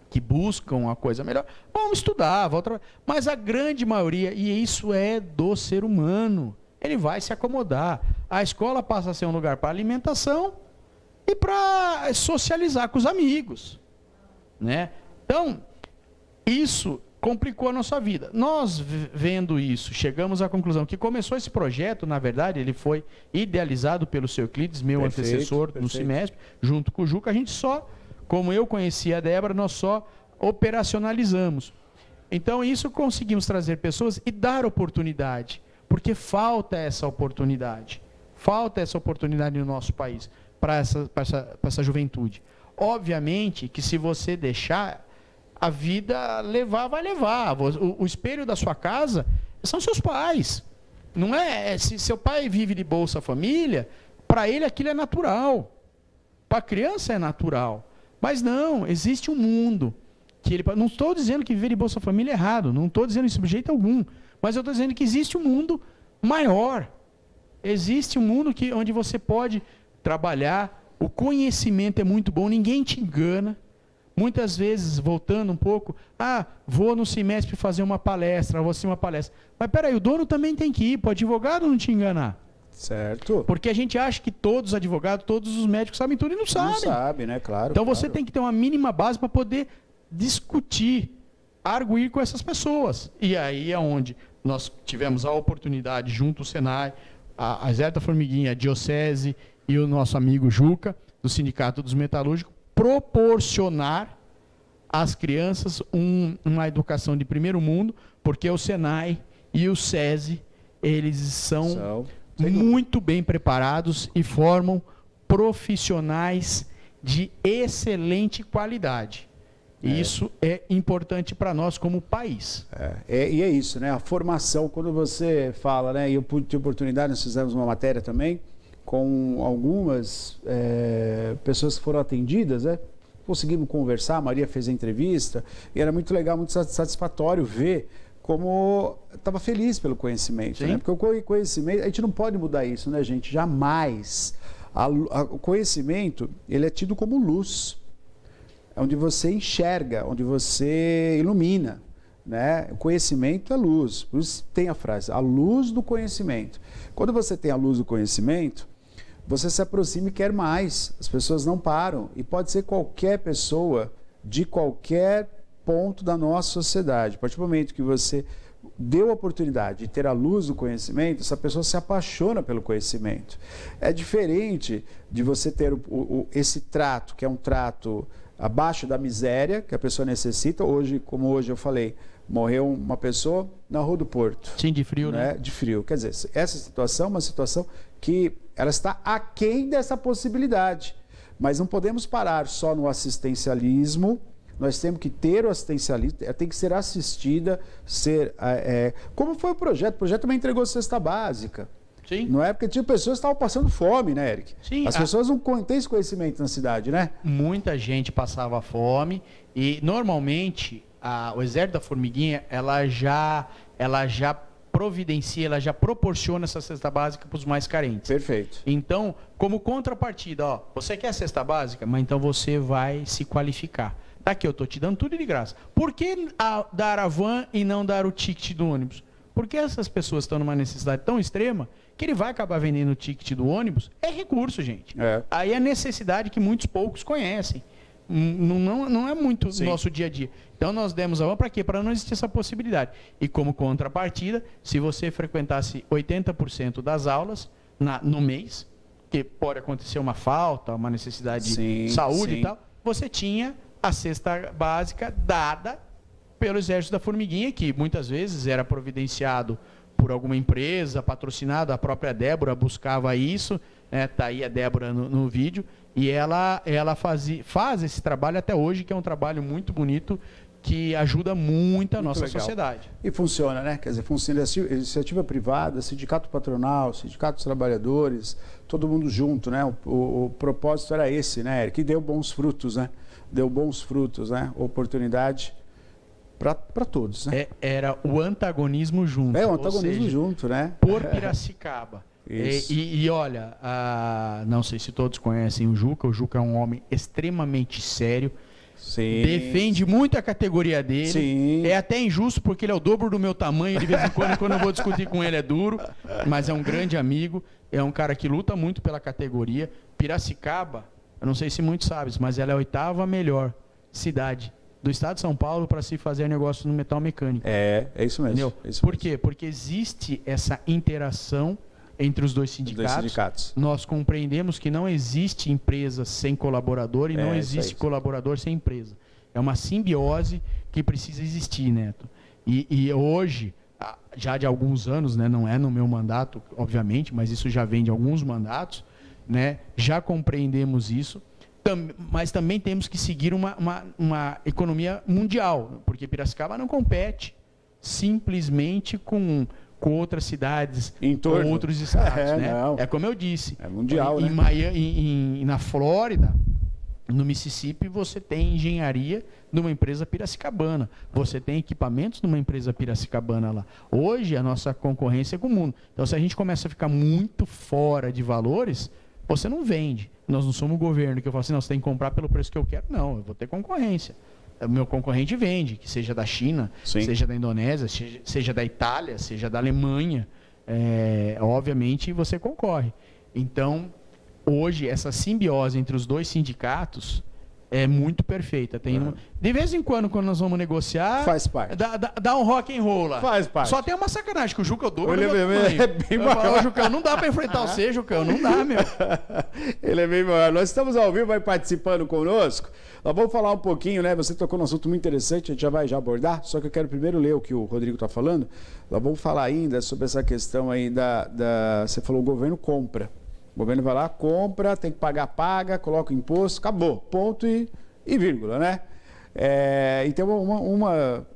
que buscam a coisa melhor, vão estudar, vão trabalhar. Mas a grande maioria, e isso é do ser humano, ele vai se acomodar. A escola passa a ser um lugar para alimentação e para socializar com os amigos, né? Então, isso complicou a nossa vida. Nós, vendo isso, chegamos à conclusão que começou esse projeto, na verdade, ele foi idealizado pelo seu Euclides, meu antecessor no Cimesp, junto com o Juca. A gente só, como eu conhecia a Débora, nós só operacionalizamos. Então, isso conseguimos trazer pessoas e dar oportunidade. Porque falta essa oportunidade. Falta essa oportunidade no nosso país para essa juventude. Obviamente que se você deixar, a vida vai levar. O espelho da sua casa são seus pais. Não é, se seu pai vive de Bolsa Família, para ele aquilo é natural. Para a criança é natural. Mas não, existe um mundo que ele... Não estou dizendo que viver de Bolsa Família é errado, não estou dizendo isso de jeito algum. Mas eu estou dizendo que existe um mundo maior. Existe um mundo onde você pode trabalhar. O conhecimento é muito bom, ninguém te engana. Muitas vezes, voltando um pouco, vou no semestre fazer uma palestra, vou assistir uma palestra. Mas peraí, o dono também tem que ir, para o advogado não te enganar. Certo. Porque a gente acha que todos os advogados, todos os médicos sabem tudo e não sabem. Não sabe, né? Claro. Então claro. você tem que ter uma mínima base para poder discutir, arguir com essas pessoas. E aí é onde nós tivemos a oportunidade, junto ao Senai, a Zé da Formiguinha, a Diocese e o nosso amigo Juca, do Sindicato dos Metalúrgicos, proporcionar às crianças uma educação de primeiro mundo, porque o Senai e o SESI, eles são muito bem preparados e formam profissionais de excelente qualidade. Isso é importante para nós como país. E é isso, né? A formação, quando você fala, né? E eu tive oportunidade, nós fizemos uma matéria também com algumas pessoas que foram atendidas, né? Conseguimos conversar, a Maria fez a entrevista, e era muito legal, muito satisfatório ver como estava feliz pelo conhecimento, né? Porque o conhecimento, a gente não pode mudar isso, né, gente? Jamais. O conhecimento, ele é tido como luz, onde você enxerga, onde você ilumina, né? O conhecimento é luz. Por isso tem a frase, a luz do conhecimento. Quando você tem a luz do conhecimento, você se aproxima e quer mais. As pessoas não param. E pode ser qualquer pessoa, de qualquer ponto da nossa sociedade. A partir do momento que você deu a oportunidade de ter a luz do conhecimento, essa pessoa se apaixona pelo conhecimento. É diferente de você ter esse trato, que é um trato abaixo da miséria que a pessoa necessita. Hoje, como hoje eu falei, morreu uma pessoa na Rua do Porto. Sim, de frio, né? De frio. Quer dizer, essa situação é uma situação que ela está aquém dessa possibilidade. Mas não podemos parar só no assistencialismo. Nós temos que ter o assistencialismo, tem que ser assistida, como foi o projeto? O projeto também entregou cesta básica. Sim. Não é porque tinha pessoas que estavam passando fome, né, Eric? Sim. As pessoas não têm esse conhecimento na cidade, né? Muita gente passava fome e, normalmente, o Exército da Formiguinha, ela já providencia, ela já proporciona essa cesta básica para os mais carentes. Perfeito. Então, como contrapartida, você quer a cesta básica? Mas então você vai se qualificar. Tá aqui, eu estou te dando tudo de graça. Por que dar a van e não dar o ticket do ônibus? Porque essas pessoas estão numa necessidade tão extrema que ele vai acabar vendendo o ticket do ônibus. É recurso, gente. Aí é necessidade que muitos poucos conhecem. Não é muito no nosso dia a dia. Então nós demos a van para quê? Para não existir essa possibilidade. E como contrapartida, se você frequentasse 80% das aulas no mês, que pode acontecer uma falta, uma necessidade de saúde e tal, você tinha a cesta básica dada pelo Exército da Formiguinha, que muitas vezes era providenciado por alguma empresa, patrocinado, a própria Débora buscava isso, né? Tá aí a Débora no vídeo, e ela faz esse trabalho até hoje, que é um trabalho muito bonito, que ajuda muito a nossa sociedade. E funciona, né? Quer dizer, funciona iniciativa privada, sindicato patronal, sindicato dos trabalhadores, todo mundo junto, né? O propósito era esse, né, Eric? E deu bons frutos, né? Deu bons frutos, né? Oportunidade para todos, né? Era o antagonismo junto. O antagonismo junto, né? Por Piracicaba. Isso. E olha, não sei se todos conhecem o Juca é um homem extremamente sério. Sim. Defende muito a categoria dele. Sim. É até injusto porque ele é o dobro do meu tamanho, de vez em quando eu vou discutir com ele é duro, mas é um grande amigo, é um cara que luta muito pela categoria. Piracicaba, eu não sei se muitos sabem, mas ela é a 8ª melhor cidade do estado de São Paulo para se fazer negócio no metal mecânico. É isso mesmo. Por quê? Porque existe essa interação entre os dois sindicatos. Nós compreendemos que não existe empresa sem colaborador e não existe colaborador sem empresa. É uma simbiose que precisa existir, Neto. E hoje, já de alguns anos, né? Não é no meu mandato, obviamente, mas isso já vem de alguns mandatos, né? Já compreendemos isso, mas também temos que seguir uma economia mundial, porque Piracicaba não compete simplesmente com outras cidades, com outros estados, né? É como eu disse. É mundial, né? Na Flórida, no Mississippi, você tem engenharia numa empresa piracicabana. Você tem equipamentos numa empresa piracicabana lá. Hoje, a nossa concorrência é com o mundo. Então, se a gente começa a ficar muito fora de valores, você não vende. Nós não somos o governo que eu falo assim, não, você tem que comprar pelo preço que eu quero. Não, eu vou ter concorrência. O meu concorrente vende, que seja da China, seja da Indonésia, seja da Itália, seja da Alemanha. Obviamente, você concorre. Então, hoje, essa simbiose entre os dois sindicatos é muito perfeita. De vez em quando nós vamos negociar, faz parte. Dá um rock and roll lá. Faz parte. Só tem uma sacanagem, que o Juca é o dobro. Ele é bem maior. Jucão, não dá para enfrentar você, Jucão. Não dá, meu. Ele é bem maior. Nós estamos ao vivo, vai participando conosco. Nós vamos falar um pouquinho, né? Você tocou num assunto muito interessante, a gente já vai abordar, só que eu quero primeiro ler o que o Rodrigo está falando. Nós vamos falar ainda sobre essa questão aí você falou, o governo compra. O governo vai lá, compra, tem que paga, coloca o imposto, acabou, ponto e vírgula, né? Então,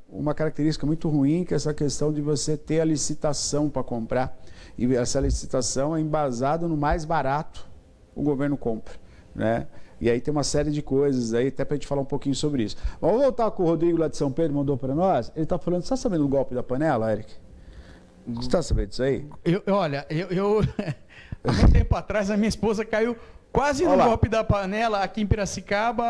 uma característica muito ruim que é essa questão de você ter a licitação para comprar. E essa licitação é embasada no mais barato, o governo compra, né? E aí tem uma série de coisas aí, até para a gente falar um pouquinho sobre isso. Vamos voltar com o Rodrigo lá de São Pedro, mandou para nós. Ele está falando, você está sabendo do golpe da panela, Eric? Você está sabendo disso aí? Olha, há muito tempo atrás, a minha esposa caiu quase no golpe da panela aqui em Piracicaba,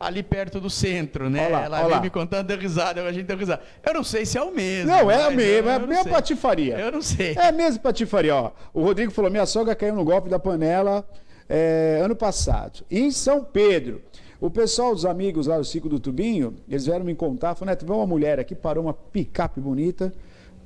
ali perto do centro, né? Ela veio me contando, deu risada, a gente deu risada. Eu não sei se é o mesmo. Não, é o mesmo, é a mesma patifaria. Eu não sei. É a mesma patifaria, ó. O Rodrigo falou, minha sogra caiu no golpe da panela ano passado. E em São Pedro, o pessoal, os amigos lá do Ciclo do Tubinho, eles vieram me contar, falaram, Neto, uma mulher aqui parou uma picape bonita,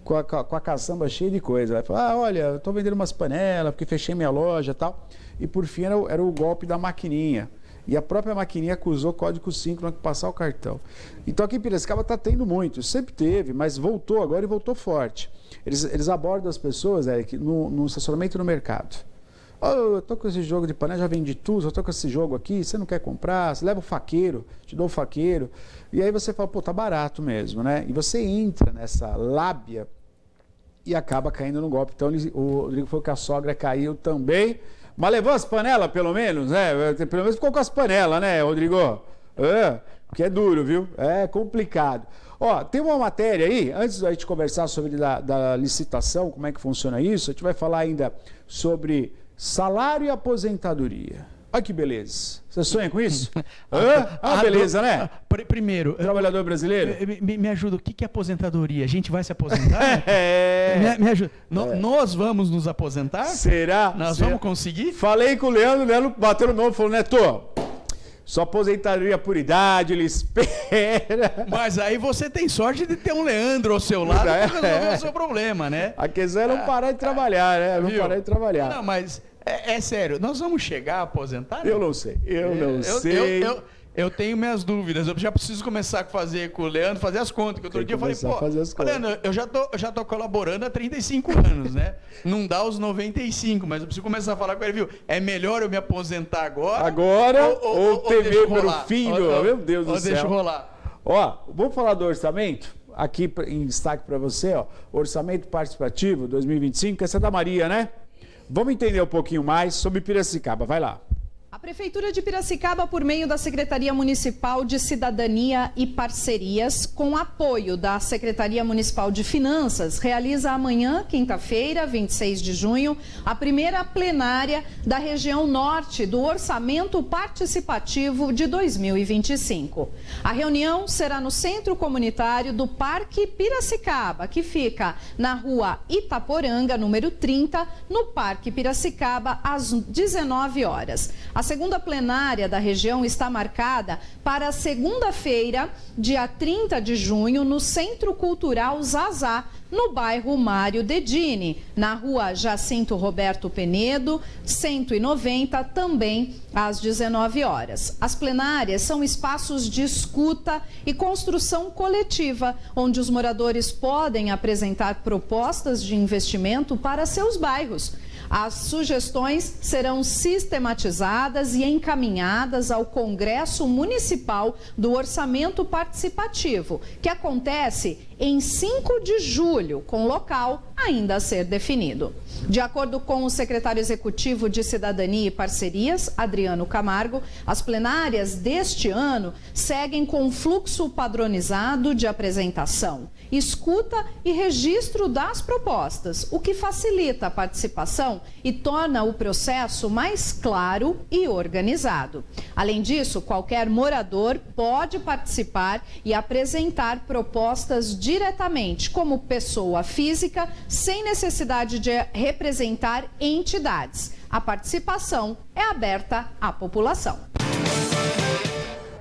com a caçamba cheia de coisa. Ela falou, olha, eu estou vendendo umas panelas, porque fechei minha loja e tal. E por fim era o golpe da maquininha. E a própria maquininha acusou código 5 para passar o cartão. Então aqui em Piracicaba está tendo muito, sempre teve, mas voltou agora e voltou forte. Eles abordam as pessoas no estacionamento no mercado. Eu estou com esse jogo de panela, já vendi tudo, eu estou com esse jogo aqui, você não quer comprar? Você leva o faqueiro, te dou o faqueiro. E aí você fala, pô, tá barato mesmo, né? E você entra nessa lábia e acaba caindo no golpe. Então o Rodrigo falou que a sogra caiu também, mas levou as panelas pelo menos, né? Pelo menos ficou com as panelas, né, Rodrigo? Porque é duro, viu? É complicado. Ó, tem uma matéria aí, antes da gente conversar sobre da licitação, como é que funciona isso, a gente vai falar ainda sobre salário e aposentadoria. Olha que beleza. Você sonha com isso? Beleza, né? Primeiro... Trabalhador brasileiro? Me ajuda, o que é aposentadoria? A gente vai se aposentar? Me ajuda. Nós vamos nos aposentar? Será? Nós vamos conseguir? Falei com o Leandro bateu no nome e falou, Neto, só aposentadoria por idade, ele espera. Mas aí você tem sorte de ter um Leandro ao seu lado para resolver o seu problema, né? A questão é não parar de trabalhar, né? Não parar de trabalhar. Não, mas é sério, nós vamos chegar a aposentar? Eu não sei, eu não sei. Eu tenho minhas dúvidas, eu já preciso começar a fazer com o Leandro, fazer as contas, que outro dia eu falei, Leandro, eu já tô colaborando há 35 anos, né? Não dá os 95, mas eu preciso começar a falar com ele, viu? É melhor eu me aposentar agora ou temer pelo filho? Meu Deus do céu. Ou deixa rolar. Ó, vamos falar do orçamento? Aqui em destaque para você, ó, orçamento participativo 2025, essa é da Maria, né? Vamos entender um pouquinho mais sobre Piracicaba, vai lá. A Prefeitura de Piracicaba, por meio da Secretaria Municipal de Cidadania e Parcerias, com apoio da Secretaria Municipal de Finanças, realiza amanhã, quinta-feira, 26 de junho, a primeira plenária da região norte do Orçamento Participativo de 2025. A reunião será no Centro Comunitário do Parque Piracicaba, que fica na Rua Itaporanga, número 30, no Parque Piracicaba, às 19 horas. A segunda plenária da região está marcada para segunda-feira, dia 30 de junho, no Centro Cultural Zazá, no bairro Mário Dedini, na rua Jacinto Roberto Penedo, 190, também às 19 horas. As plenárias são espaços de escuta e construção coletiva, onde os moradores podem apresentar propostas de investimento para seus bairros. As sugestões serão sistematizadas e encaminhadas ao Congresso Municipal do Orçamento Participativo, que acontece em 5 de julho, com local ainda a ser definido. De acordo com o secretário executivo de Cidadania e Parcerias, Adriano Camargo, as plenárias deste ano seguem com fluxo padronizado de apresentação, escuta e registro das propostas, o que facilita a participação e torna o processo mais claro e organizado. Além disso, qualquer morador pode participar e apresentar propostas diretamente como pessoa física, sem necessidade de representar entidades. A participação é aberta à população.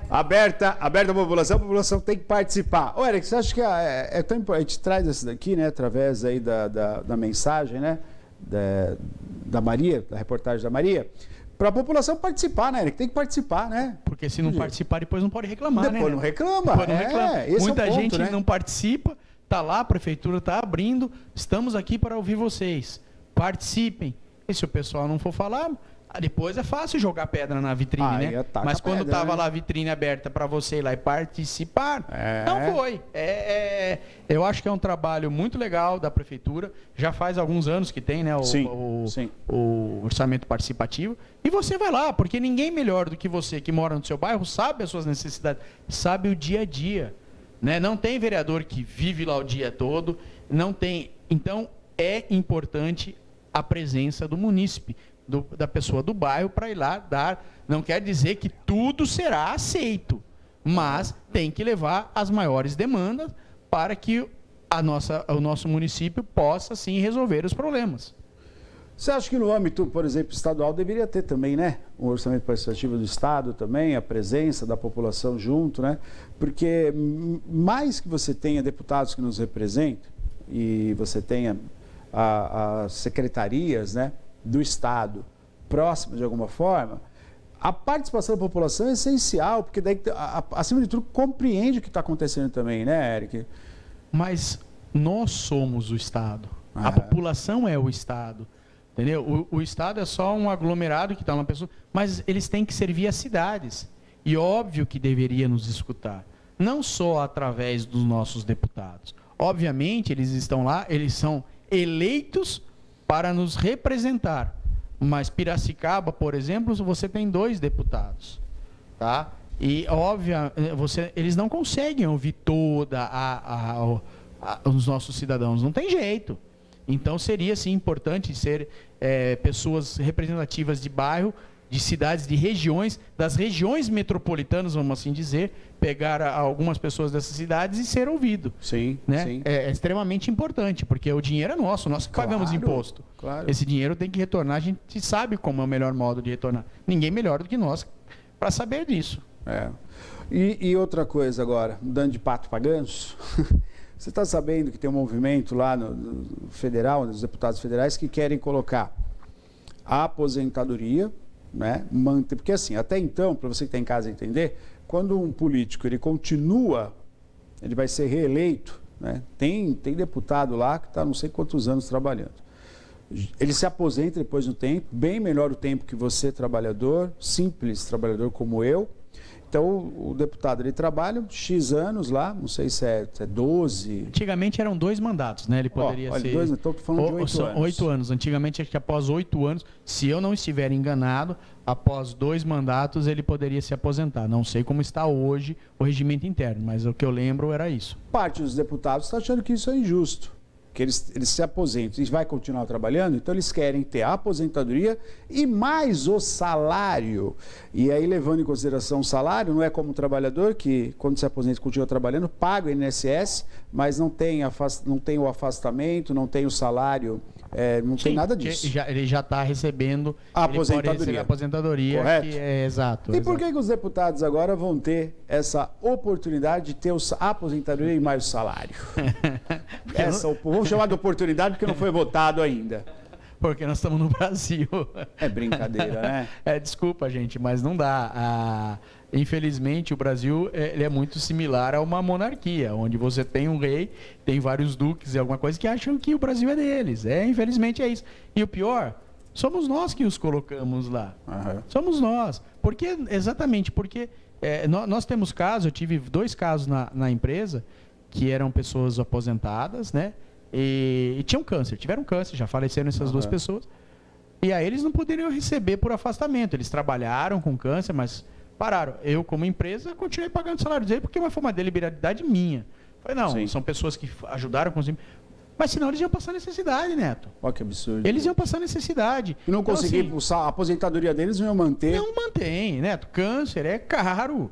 Aberta à população tem que participar. Ô, Eric, você acha que é tão importante? A gente traz isso daqui, né, através aí da mensagem, né, da Maria, da reportagem da Maria, para a população participar, né, Eric? Tem que participar, né? Porque se não participar, depois não pode reclamar, depois né? Não reclama. Depois não reclama. Muita é o ponto, gente né? não participa, tá lá, a prefeitura está abrindo, estamos aqui para ouvir vocês. Participem. E se o pessoal não for falar, depois é fácil jogar pedra na vitrine, né? Mas quando estava lá a vitrine aberta para você ir lá e participar, não foi. Eu acho que é um trabalho muito legal da prefeitura. Já faz alguns anos que tem, né, o orçamento participativo. E você vai lá, porque ninguém melhor do que você que mora no seu bairro sabe as suas necessidades, sabe o dia a dia. Né? Não tem vereador que vive lá o dia todo, não tem. Então, é importante a presença do munícipe, da pessoa do bairro, para ir lá dar. Não quer dizer que tudo será aceito, mas tem que levar as maiores demandas para que o nosso município possa, sim, resolver os problemas. Você acha que no âmbito, por exemplo, estadual, deveria ter também, né, um orçamento participativo do Estado também, a presença da população junto, né? Porque mais que você tenha deputados que nos representem e você tenha as secretarias, né, do Estado próximas de alguma forma, a participação da população é essencial, porque daí, acima de tudo, compreende o que está acontecendo também, né, Eric? Mas nós somos o Estado. A população é o Estado. Entendeu? O Estado é só um aglomerado que está uma pessoa, mas eles têm que servir as cidades. E óbvio que deveria nos escutar, não só através dos nossos deputados. Obviamente, eles estão lá, eles são eleitos para nos representar. Mas Piracicaba, por exemplo, você tem 2 deputados. Tá? E, óbvio, eles não conseguem ouvir toda os nossos cidadãos, não tem jeito. Então, seria, sim, importante ser pessoas representativas de bairro, de cidades, de regiões, das regiões metropolitanas, vamos assim dizer, pegar algumas pessoas dessas cidades e ser ouvido. Sim, né? sim. É extremamente importante, porque o dinheiro é nosso, nós que pagamos imposto. Claro. Esse dinheiro tem que retornar, a gente sabe como é o melhor modo de retornar. Ninguém melhor do que nós para saber disso. E outra coisa agora, mudando de pato para ganso... Você está sabendo que tem um movimento lá no federal, dos deputados federais, que querem colocar a aposentadoria, né, manter, porque assim, até então, para você que está em casa entender, quando um político ele continua, ele vai ser reeleito, né, tem deputado lá que está não sei quantos anos trabalhando. Ele se aposenta depois de um tempo, bem melhor o tempo que você, trabalhador, simples trabalhador como eu. Então, o deputado, ele trabalha X anos lá, não sei se é 12... Antigamente eram 2 mandatos, né? Ele poderia ser... 2, estou falando de 8 anos. 8 anos. Antigamente, acho que após 8 anos, se eu não estiver enganado, após 2 mandatos, ele poderia se aposentar. Não sei como está hoje o regimento interno, mas o que eu lembro era isso. Parte dos deputados está achando que isso é injusto, que eles se aposentam e vai continuar trabalhando, então eles querem ter a aposentadoria e mais o salário. E aí, levando em consideração o salário, não é como um trabalhador que, quando se aposenta, continua trabalhando, paga o INSS, mas não tem o afastamento, não tem o salário não tem nada disso. Ele já está recebendo a aposentadoria. A aposentadoria. Correto? Que é, exato. E por que os deputados agora vão ter essa oportunidade de ter a aposentadoria e mais o salário? Vamos chamar de oportunidade porque não foi votado ainda. Porque nós estamos no Brasil. É brincadeira, né? Desculpa, gente, mas não dá. Infelizmente, o Brasil ele é muito similar a uma monarquia, onde você tem um rei, tem vários duques e alguma coisa que acham que o Brasil é deles. Infelizmente é isso. E o pior, somos nós que os colocamos lá. Uhum. Somos nós. Exatamente porque nós temos casos, eu tive 2 casos na empresa, que eram pessoas aposentadas, né? E tinham câncer, tiveram câncer, já faleceram essas 2 pessoas. E aí eles não poderiam receber por afastamento. Eles trabalharam com câncer, mas pararam. Eu, como empresa, continuei pagando o salário dele porque foi uma deliberalidade minha. Falei, não, são pessoas que ajudaram com os... Mas senão eles iam passar necessidade, Neto. Olha que absurdo. Eles iam passar necessidade. E não conseguir pulsar, a aposentadoria deles não iam manter. Não mantém, Neto. Câncer é caro.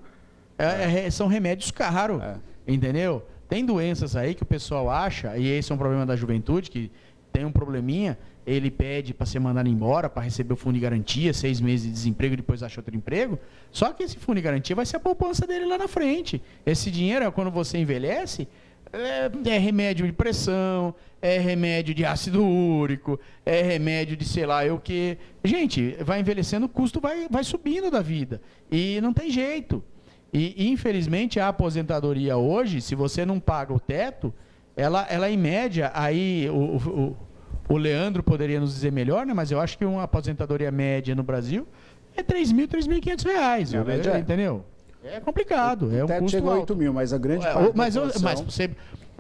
São remédios caros. Entendeu? Tem doenças aí que o pessoal acha, e esse é um problema da juventude, que tem um probleminha, ele pede para ser mandado embora, para receber o fundo de garantia, 6 meses de desemprego e depois acha outro emprego. Só que esse fundo de garantia vai ser a poupança dele lá na frente. Esse dinheiro, quando você envelhece, é remédio de pressão, é remédio de ácido úrico, é remédio de sei lá o que. Gente, vai envelhecendo, o custo vai subindo da vida. E não tem jeito. E, infelizmente, a aposentadoria hoje, se você não paga o teto, ela em média, aí o Leandro poderia nos dizer melhor, né? Mas eu acho que uma aposentadoria média no Brasil é R$3.000, R$3.500, entendeu? É complicado, o teto chegou a 8 mil, mas a grande parte mas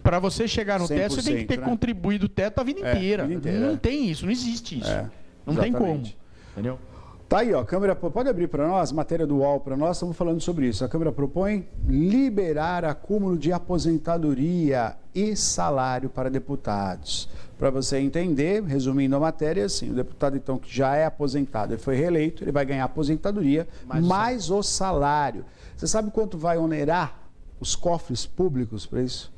para você chegar no teto, você tem que ter contribuído o teto a vida inteira. Não tem isso, não existe isso. Não tem como, entendeu? Tá aí, ó, a Câmara pode abrir para nós, matéria do UOL para nós, estamos falando sobre isso. A Câmara propõe liberar acúmulo de aposentadoria e salário para deputados. Para você entender, resumindo a matéria, assim, o deputado então que já é aposentado e foi reeleito, ele vai ganhar aposentadoria mais o salário. Você sabe quanto vai onerar os cofres públicos para isso?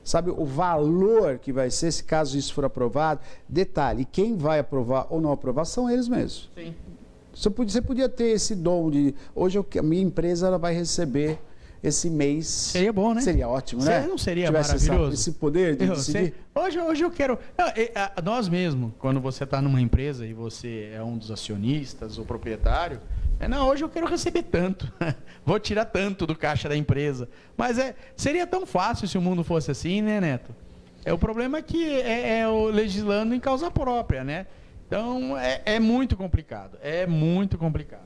Sabe o valor que vai ser se caso isso for aprovado? Detalhe, quem vai aprovar ou não aprovar são eles mesmos. Sim. Você podia ter esse dom de... Hoje a minha empresa ela vai receber esse mês. Seria bom, né? Seria ótimo, né? Não seria maravilhoso? Esse poder de decidir. Hoje eu quero... nós mesmo, quando você está numa empresa e você é um dos acionistas ou proprietário, hoje eu quero receber tanto. Vou tirar tanto do caixa da empresa. Mas seria tão fácil se o mundo fosse assim, né, Neto? O problema é que o legislando em causa própria, né? Então, é muito complicado. É muito complicado.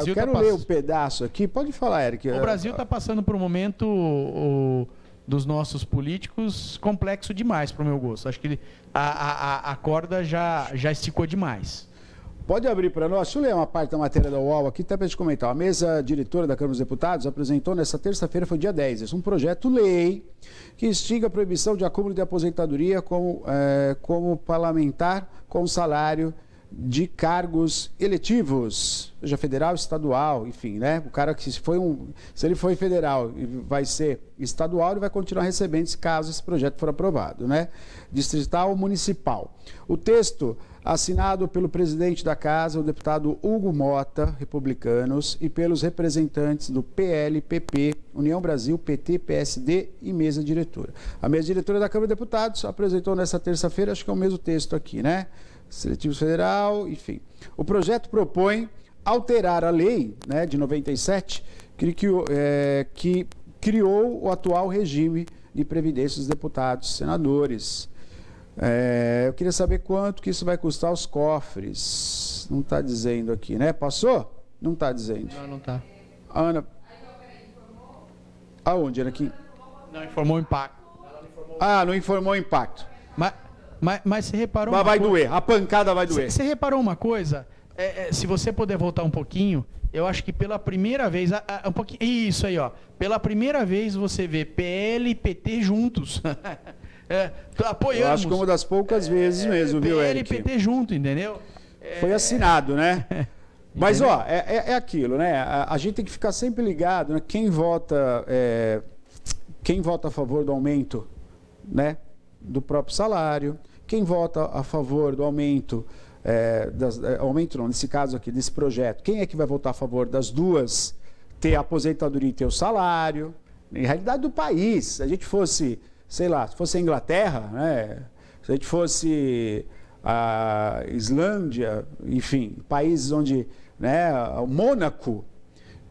Eu quero ler um pedaço aqui. Pode falar, Eric. O Brasil está passando por um momento dos nossos políticos complexo demais, para o meu gosto. Acho que a corda já esticou demais. Pode abrir para nós. Deixa eu ler uma parte da matéria da UOL aqui, até para a gente comentar. A mesa diretora da Câmara dos Deputados apresentou nesta terça-feira, foi dia 10, um projeto-lei que instiga a proibição de acúmulo de aposentadoria como parlamentar com salário de cargos eletivos, seja federal, estadual, enfim, né? O cara que se ele foi federal e vai ser estadual, ele vai continuar recebendo se caso esse projeto for aprovado, né? Distrital ou municipal. O texto assinado pelo presidente da Casa, o deputado Hugo Mota, republicanos, e pelos representantes do PL, PP, União Brasil, PT, PSD e mesa diretora. A mesa diretora da Câmara de Deputados apresentou nesta terça-feira, acho que é o mesmo texto aqui, né? Seletivo federal, enfim. O projeto propõe alterar a lei, né, de 97, que criou o atual regime de previdência dos deputados e senadores. Eu queria saber quanto que isso vai custar aos cofres. Não está dizendo aqui, né? Passou? Não está dizendo. Não está. Ana... Aonde, Ana? Aqui? Não informou o impacto. Não informou o impacto. Mas você reparou Mas vai doer, a pancada vai doer. Você reparou uma coisa? Se você puder voltar um pouquinho, eu acho que pela primeira vez... um pouquinho, isso aí, ó. Pela primeira vez você vê PL e PT juntos. Apoiamos. Eu acho que uma das poucas vezes mesmo, viu, Eric? PL e PT junto, entendeu? Foi assinado, né? Mas, ó, é aquilo, né? A gente tem que ficar sempre ligado, né? Quem vota a favor do aumento, né, do próprio salário, quem vota a favor do aumento, aumento não, nesse caso aqui, desse projeto, quem é que vai votar a favor das duas, ter a aposentadoria e ter o salário? Em realidade do país, se a gente fosse, sei lá, se fosse a Inglaterra, né? Se a gente fosse a Islândia, enfim, países onde, né, o Mônaco,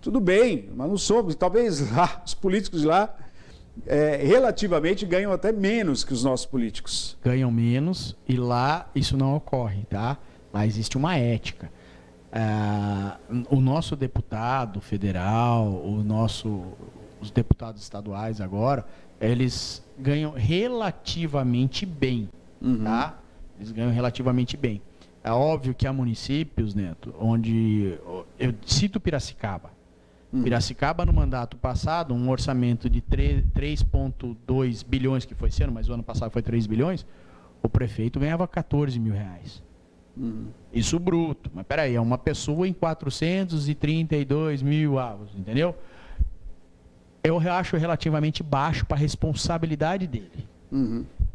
tudo bem, mas não somos. Talvez lá, os políticos de lá, relativamente, ganham até menos que os nossos políticos. Ganham menos e lá isso não ocorre, tá? Lá existe uma ética. O nosso deputado federal, os deputados estaduais agora, eles ganham relativamente bem, tá? Eles ganham relativamente bem. É óbvio que há municípios, Neto, onde... Eu cito Piracicaba. Piracicaba, no mandato passado, um orçamento de 3,2 bilhões, que foi esse ano, mas o ano passado foi 3 bilhões, o prefeito ganhava 14 mil reais. Isso bruto. Mas peraí, é uma pessoa em 432 mil avos, entendeu? Eu acho relativamente baixo para a responsabilidade dele.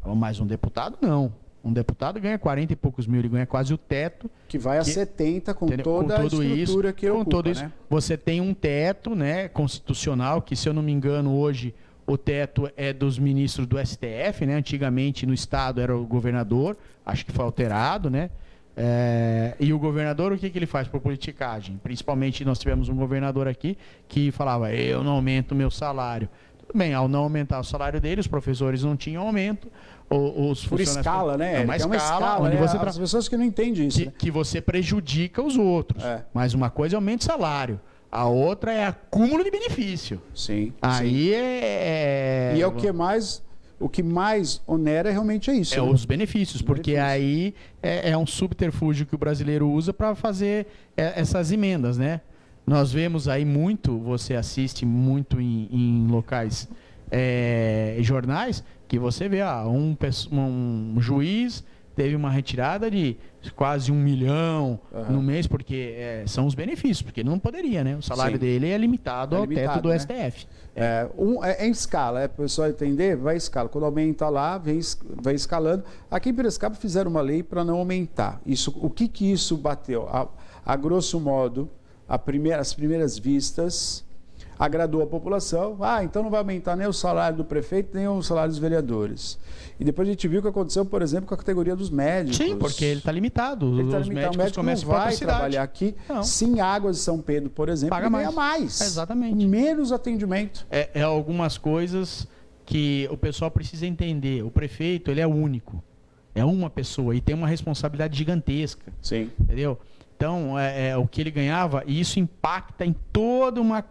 Mas um deputado, não. Um deputado ganha 40 e poucos mil, ele ganha quase o teto. Que vai a 70 com toda a estrutura que ele ocupa, né? Você tem um teto, né, constitucional, que, se eu não me engano, hoje o teto é dos ministros do STF, né? Antigamente no estado era o governador, acho que foi alterado, né? E o governador, o que ele faz por politicagem? Principalmente nós tivemos um governador aqui que falava, eu não aumento o meu salário. Tudo bem, ao não aumentar o salário dele, os professores não tinham aumento. Os por escala, né? É uma escala onde você as pessoas que não entendem isso. Que você prejudica os outros. Mas uma coisa é aumento de salário, a outra é acúmulo de benefício. Sim. Aí E é o que mais... O que mais onera realmente é isso. Os benefícios, porque aí é um subterfúgio que o brasileiro usa para fazer essas emendas, né? Nós vemos aí muito, você assiste muito em locais, jornais, que você vê, um juiz teve uma retirada de quase 1 milhão no mês, porque são os benefícios, porque ele não poderia, né? O salário dele é limitado ao teto do STF. Em escala, para o pessoal entender, vai escala. Quando aumenta lá, vai escalando. Aqui em Piracicaba fizeram uma lei para não aumentar. O que isso bateu? A grosso modo, as primeiras vistas, agradou a população. Então não vai aumentar nem o salário do prefeito, nem o salário dos vereadores. E depois a gente viu o que aconteceu, por exemplo, com a categoria dos médicos. Sim, porque ele está limitado. Os médicos começam a trabalhar aqui. Não. Sim, Águas de São Pedro, por exemplo, paga mais. Ganha mais. Exatamente. Menos atendimento. Algumas coisas que o pessoal precisa entender. O prefeito, ele é único. É uma pessoa e tem uma responsabilidade gigantesca. Sim. Entendeu? Então, o que ele ganhava, e isso impacta em toda uma,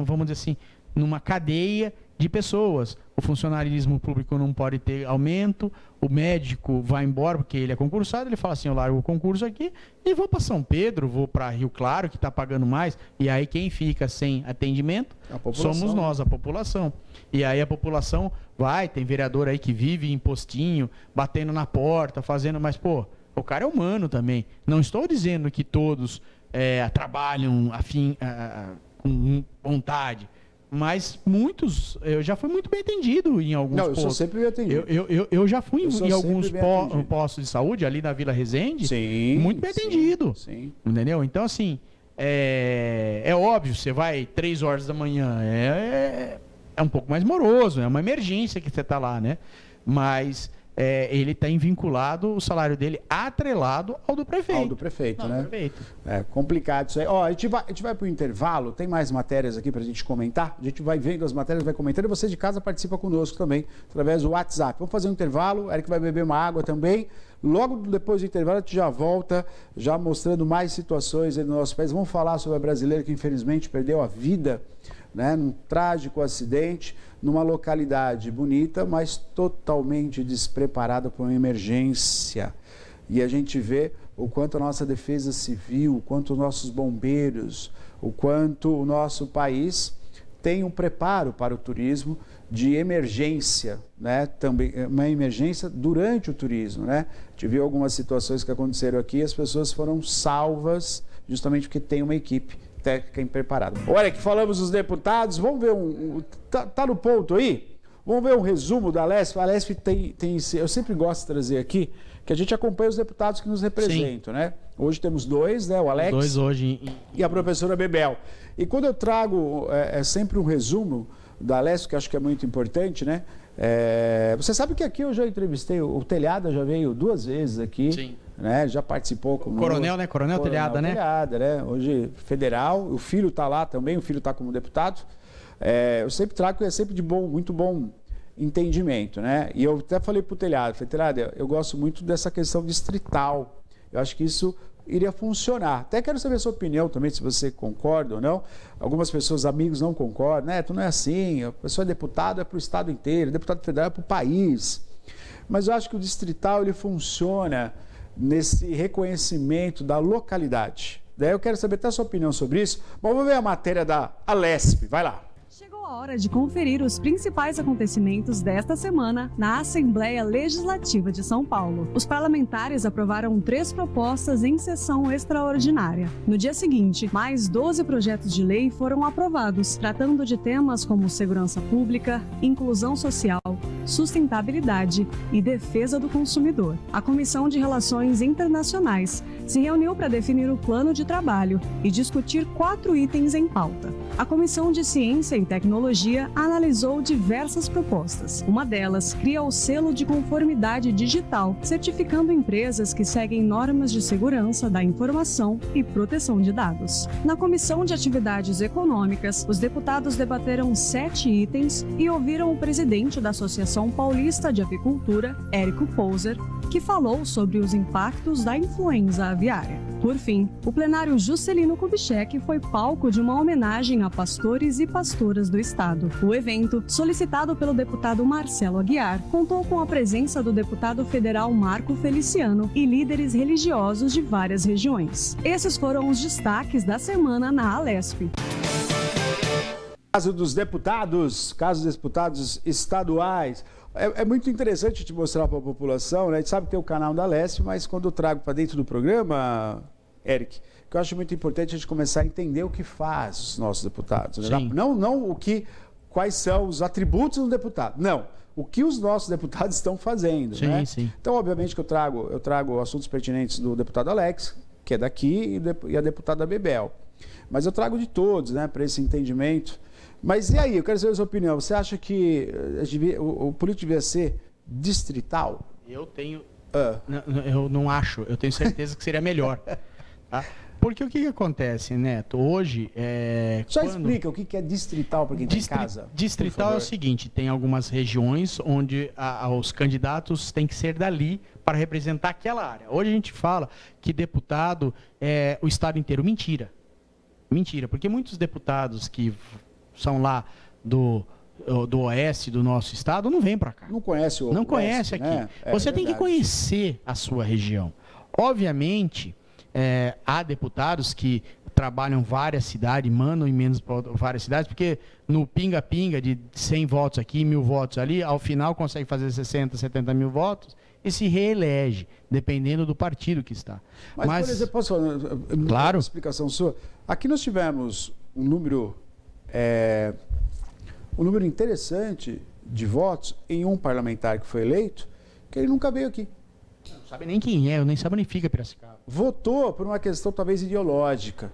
vamos dizer assim, numa cadeia de pessoas. O funcionarismo público não pode ter aumento, o médico vai embora porque ele é concursado, ele fala assim, eu largo o concurso aqui e vou para São Pedro, vou para Rio Claro, que está pagando mais, e aí quem fica sem atendimento somos nós, a população. E aí a população tem vereador aí que vive em postinho, batendo na porta, fazendo, mas o cara é humano também. Não estou dizendo que todos trabalham com vontade, mas muitos, eu já fui muito bem atendido em alguns postos. Eu sou sempre bem atendido. Eu já fui em alguns postos de saúde, ali na Vila Resende, muito bem atendido. Sim. Entendeu? Então, assim, é óbvio, você vai 3 horas da manhã, é um pouco mais moroso, é uma emergência que você está lá, né? Mas... ele está vinculado, o salário dele atrelado ao do prefeito. Ao do prefeito, né? É complicado isso aí. A gente vai para o intervalo, tem mais matérias aqui para a gente comentar. A gente vai vendo as matérias, vai comentando, e você de casa participa conosco também, através do WhatsApp. Vamos fazer um intervalo, o Eric vai beber uma água também. Logo depois do intervalo, a gente já volta, já mostrando mais situações aí no nosso país. Vamos falar sobre a brasileira que infelizmente perdeu a vida, né, num trágico acidente, numa localidade bonita, mas totalmente despreparada para uma emergência. E a gente vê o quanto a nossa defesa civil, o quanto os nossos bombeiros, o quanto o nosso país tem um preparo para o turismo de emergência, né? Também uma emergência durante o turismo, né? A gente viu algumas situações que aconteceram aqui, as pessoas foram salvas justamente porque tem uma equipe técnica preparada. Olha, que falamos dos deputados, vamos ver tá no ponto aí? Vamos ver um resumo da Alesp. A Alesp tem, eu sempre gosto de trazer aqui, que a gente acompanha os deputados que nos representam, né? Hoje temos 2, né? O Alex 2 hoje e a professora Bebel. E quando eu trago sempre um resumo da Alesp, que acho que é muito importante, né? Você sabe que aqui eu já entrevistei, o Telhada já veio 2 vezes aqui. Sim. Né? Já participou com Coronel, né? Coronel Telhada, né? Telhada, né? Hoje federal, o filho está lá também, o filho está como deputado. Eu sempre trago que é sempre de muito bom entendimento, né? E eu até falei para o Telhada, Telhada, eu gosto muito dessa questão distrital. Eu acho que isso iria funcionar. Até quero saber a sua opinião também, se você concorda ou não. Algumas pessoas, amigos, não concordam, né? Tu não é assim, a pessoa é deputada é para o estado inteiro, deputado federal é para o país. Mas eu acho que o distrital ele funciona nesse reconhecimento da localidade. Daí eu quero saber até a sua opinião sobre isso. Bom, vamos ver a matéria da Alesp. Vai lá. Chegou a hora de conferir os principais acontecimentos desta semana na Assembleia Legislativa de São Paulo. Os parlamentares aprovaram 3 propostas em sessão extraordinária. No dia seguinte, mais 12 projetos de lei foram aprovados, tratando de temas como segurança pública, inclusão social, sustentabilidade e defesa do consumidor. A Comissão de Relações Internacionais se reuniu para definir o plano de trabalho e discutir 4 itens em pauta. A Comissão de Ciência e Tecnologia analisou diversas propostas. Uma delas cria o selo de conformidade digital, certificando empresas que seguem normas de segurança da informação e proteção de dados. Na Comissão de Atividades Econômicas, os deputados debateram 7 itens e ouviram o presidente da Associação Paulista de Apicultura, Érico Pouser, que falou sobre os impactos da influenza aviária. Por fim, o plenário Juscelino Kubitschek foi palco de uma homenagem a pastores e pastoras do estado. O evento, solicitado pelo deputado Marcelo Aguiar, contou com a presença do deputado federal Marco Feliciano e líderes religiosos de várias regiões. Esses foram os destaques da semana na Alesp. Caso dos deputados estaduais. É muito interessante te mostrar para a população, né? A gente sabe que tem o canal da Alesp, mas quando eu trago para dentro do programa, Eric, que eu acho muito importante a gente começar a entender o que faz os nossos deputados. Né? Não quais são os atributos do deputado. Não. O que os nossos deputados estão fazendo. Sim, né? sim. Então, obviamente, que eu trago assuntos pertinentes do deputado Alex, que é daqui, e a deputada Bebel. Mas eu trago de todos, né, para esse entendimento. Mas e aí, eu quero saber a sua opinião. Você acha que o político devia ser distrital? Eu eu não acho. Eu tenho certeza que seria melhor. Tá? Porque o que acontece, Neto? Hoje... explica o que é distrital para quem está em casa. Distrital é o seguinte, tem algumas regiões onde os candidatos têm que ser dali para representar aquela área. Hoje a gente fala que deputado é o estado inteiro. Mentira. Mentira, porque muitos deputados que são lá do oeste do nosso estado não vêm para cá. Não conhece o Não oeste, conhece aqui. Né? Você tem que conhecer a sua região. Obviamente, há deputados que trabalham várias cidades, mandam emendas para várias cidades, porque no pinga-pinga de 100 votos aqui, 1000 votos ali, ao final consegue fazer 60, 70 mil votos e se reelege, dependendo do partido que está. Mas por exemplo, posso falar claro. Uma explicação sua? Aqui nós tivemos um número interessante de votos em um parlamentar que foi eleito, que ele nunca veio aqui. Não sabe nem quem é, eu nem sabe onde fica Piracicaba. Votou por uma questão talvez ideológica,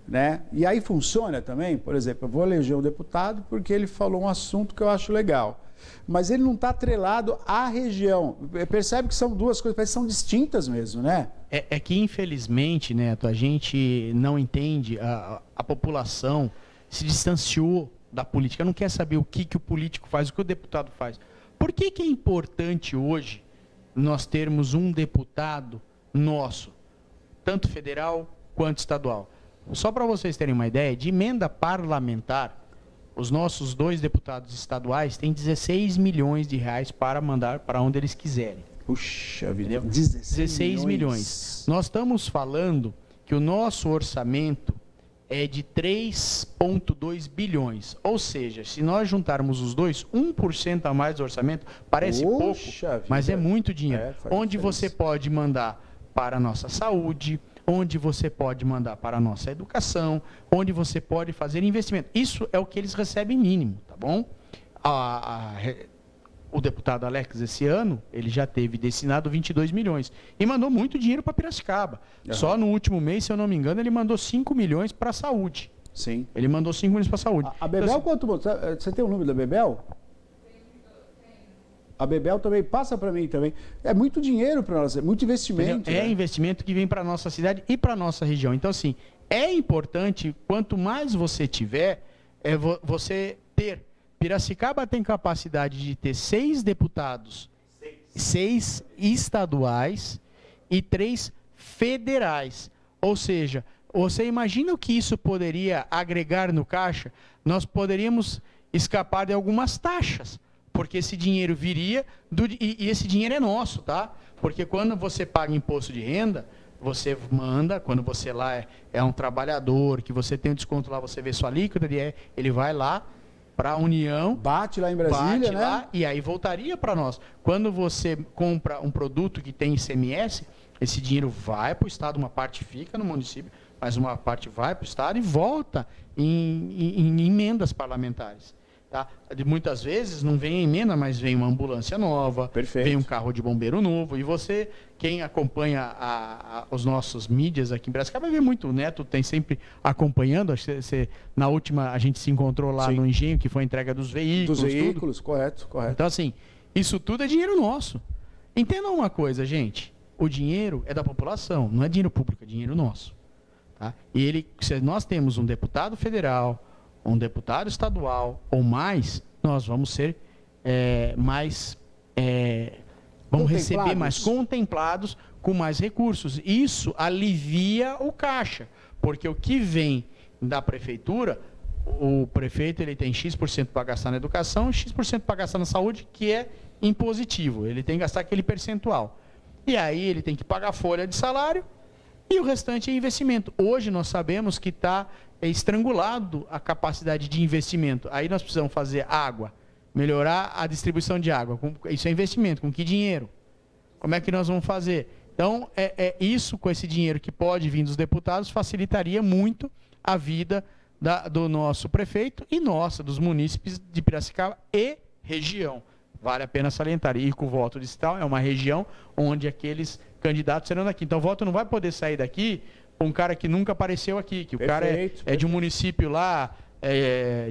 né? E aí funciona também, por exemplo, eu vou eleger um deputado porque ele falou um assunto que eu acho legal, mas ele não está atrelado à região. Percebe que são duas coisas, parece que são distintas mesmo, né? É que infelizmente, Neto, a gente não entende, a população se distanciou da política, não quer saber o que o político faz, o que o deputado faz. Por que é importante hoje nós termos um deputado nosso, tanto federal quanto estadual? Só para vocês terem uma ideia, de emenda parlamentar, os nossos 2 deputados estaduais têm 16 milhões de reais para mandar para onde eles quiserem. Puxa vida, 16 milhões. Nós estamos falando que o nosso orçamento é de 3,2 bilhões. Ou seja, se nós juntarmos os dois, 1% a mais do orçamento, parece pouco, mas é muito dinheiro. Onde você pode mandar para a nossa saúde, onde você pode mandar para a nossa educação, onde você pode fazer investimento. Isso é o que eles recebem mínimo, tá bom? O deputado Alex, esse ano, ele já teve destinado 22 milhões. E mandou muito dinheiro para Piracicaba. Só no último mês, se eu não me engano, ele mandou 5 milhões para a saúde. Sim. Ele mandou 5 milhões para a saúde. A Bebel, então, quanto? Você tem o número da Bebel? A Bebel também passa para mim também. É muito dinheiro para nós, é muito investimento. É investimento que vem para a nossa cidade e para a nossa região. Então, assim, é importante, quanto mais você tiver, você ter. Piracicaba tem capacidade de ter 6 deputados, 6 estaduais e 3 federais. Ou seja, você imagina o que isso poderia agregar no caixa? Nós poderíamos escapar de algumas taxas, porque esse dinheiro viria, e esse dinheiro é nosso, tá? Porque quando você paga imposto de renda, você manda, quando você lá é um trabalhador, que você tem um desconto lá, você vê sua alíquota, ele vai lá para a União. Bate lá em Brasília, né? Lá, e aí voltaria para nós. Quando você compra um produto que tem ICMS, esse dinheiro vai para o Estado, uma parte fica no município, mas uma parte vai para o Estado e volta em emendas parlamentares. Tá? Muitas vezes não vem emenda, mas vem uma ambulância nova, Perfeito. Vem um carro de bombeiro novo. E você, quem acompanha os nossos mídias aqui em Piracicaba, vai ver muito. O Neto tem sempre acompanhando. Na última, a gente se encontrou lá no Engenho, que foi a entrega dos veículos. Dos veículos, tudo. Correto. Então, assim, isso tudo é dinheiro nosso. Entendam uma coisa, gente. O dinheiro é da população, não é dinheiro público, é dinheiro nosso. Tá? E se nós temos um deputado federal, um deputado estadual ou mais, nós vamos ser vamos receber mais contemplados com mais recursos. Isso alivia o caixa, porque o que vem da prefeitura, o prefeito ele tem X% para gastar na educação, X% para gastar na saúde, que é impositivo, ele tem que gastar aquele percentual. E aí ele tem que pagar folha de salário e o restante é investimento. Hoje nós sabemos que está estrangulado a capacidade de investimento. Aí nós precisamos fazer água, melhorar a distribuição de água. Isso é investimento. Com que dinheiro? Como é que nós vamos fazer? Então, isso com esse dinheiro que pode vir dos deputados facilitaria muito a vida do nosso prefeito e dos munícipes de Piracicaba e região. Vale a pena salientar. E com o voto distrital é uma região onde aqueles candidatos serão daqui. Então o voto não vai poder sair daqui para um cara que nunca apareceu aqui, que o cara é de um município lá,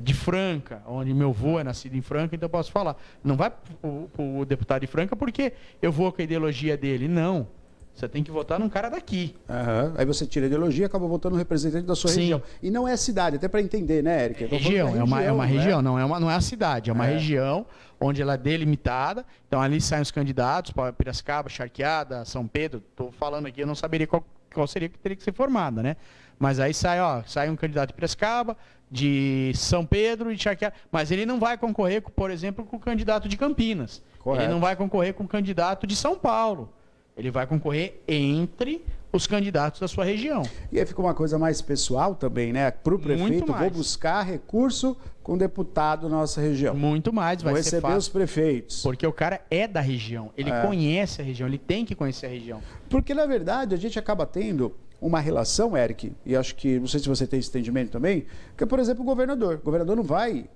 de Franca, onde meu avô é nascido em Franca, então eu posso falar. Não vai para o deputado de Franca porque eu vou com a ideologia dele. Não. Você tem que votar num cara daqui. Uhum. Aí você tira a ideologia e acaba votando no representante da sua região. E não é a cidade, até para entender, né, Eric? Região, é uma região, não é a cidade, é uma região onde ela é delimitada. Então ali saem os candidatos para Piracicaba, Charqueada, São Pedro. Estou falando aqui, eu não saberia qual seria que teria que ser formada, né? Mas aí sai um candidato de Piracicaba, de São Pedro e de Charqueada. Mas ele não vai concorrer, por exemplo, com o candidato de Campinas. Correto. Ele não vai concorrer com o candidato de São Paulo. Ele vai concorrer entre os candidatos da sua região. E aí fica uma coisa mais pessoal também, né? Para o prefeito, vou buscar recurso com deputado na nossa região. Muito mais, vai ser receber os prefeitos. Porque o cara é da região, ele conhece a região, ele tem que conhecer a região. Porque, na verdade, a gente acaba tendo uma relação, Eric, e acho que, não sei se você tem esse entendimento também, que, por exemplo, o governador não vai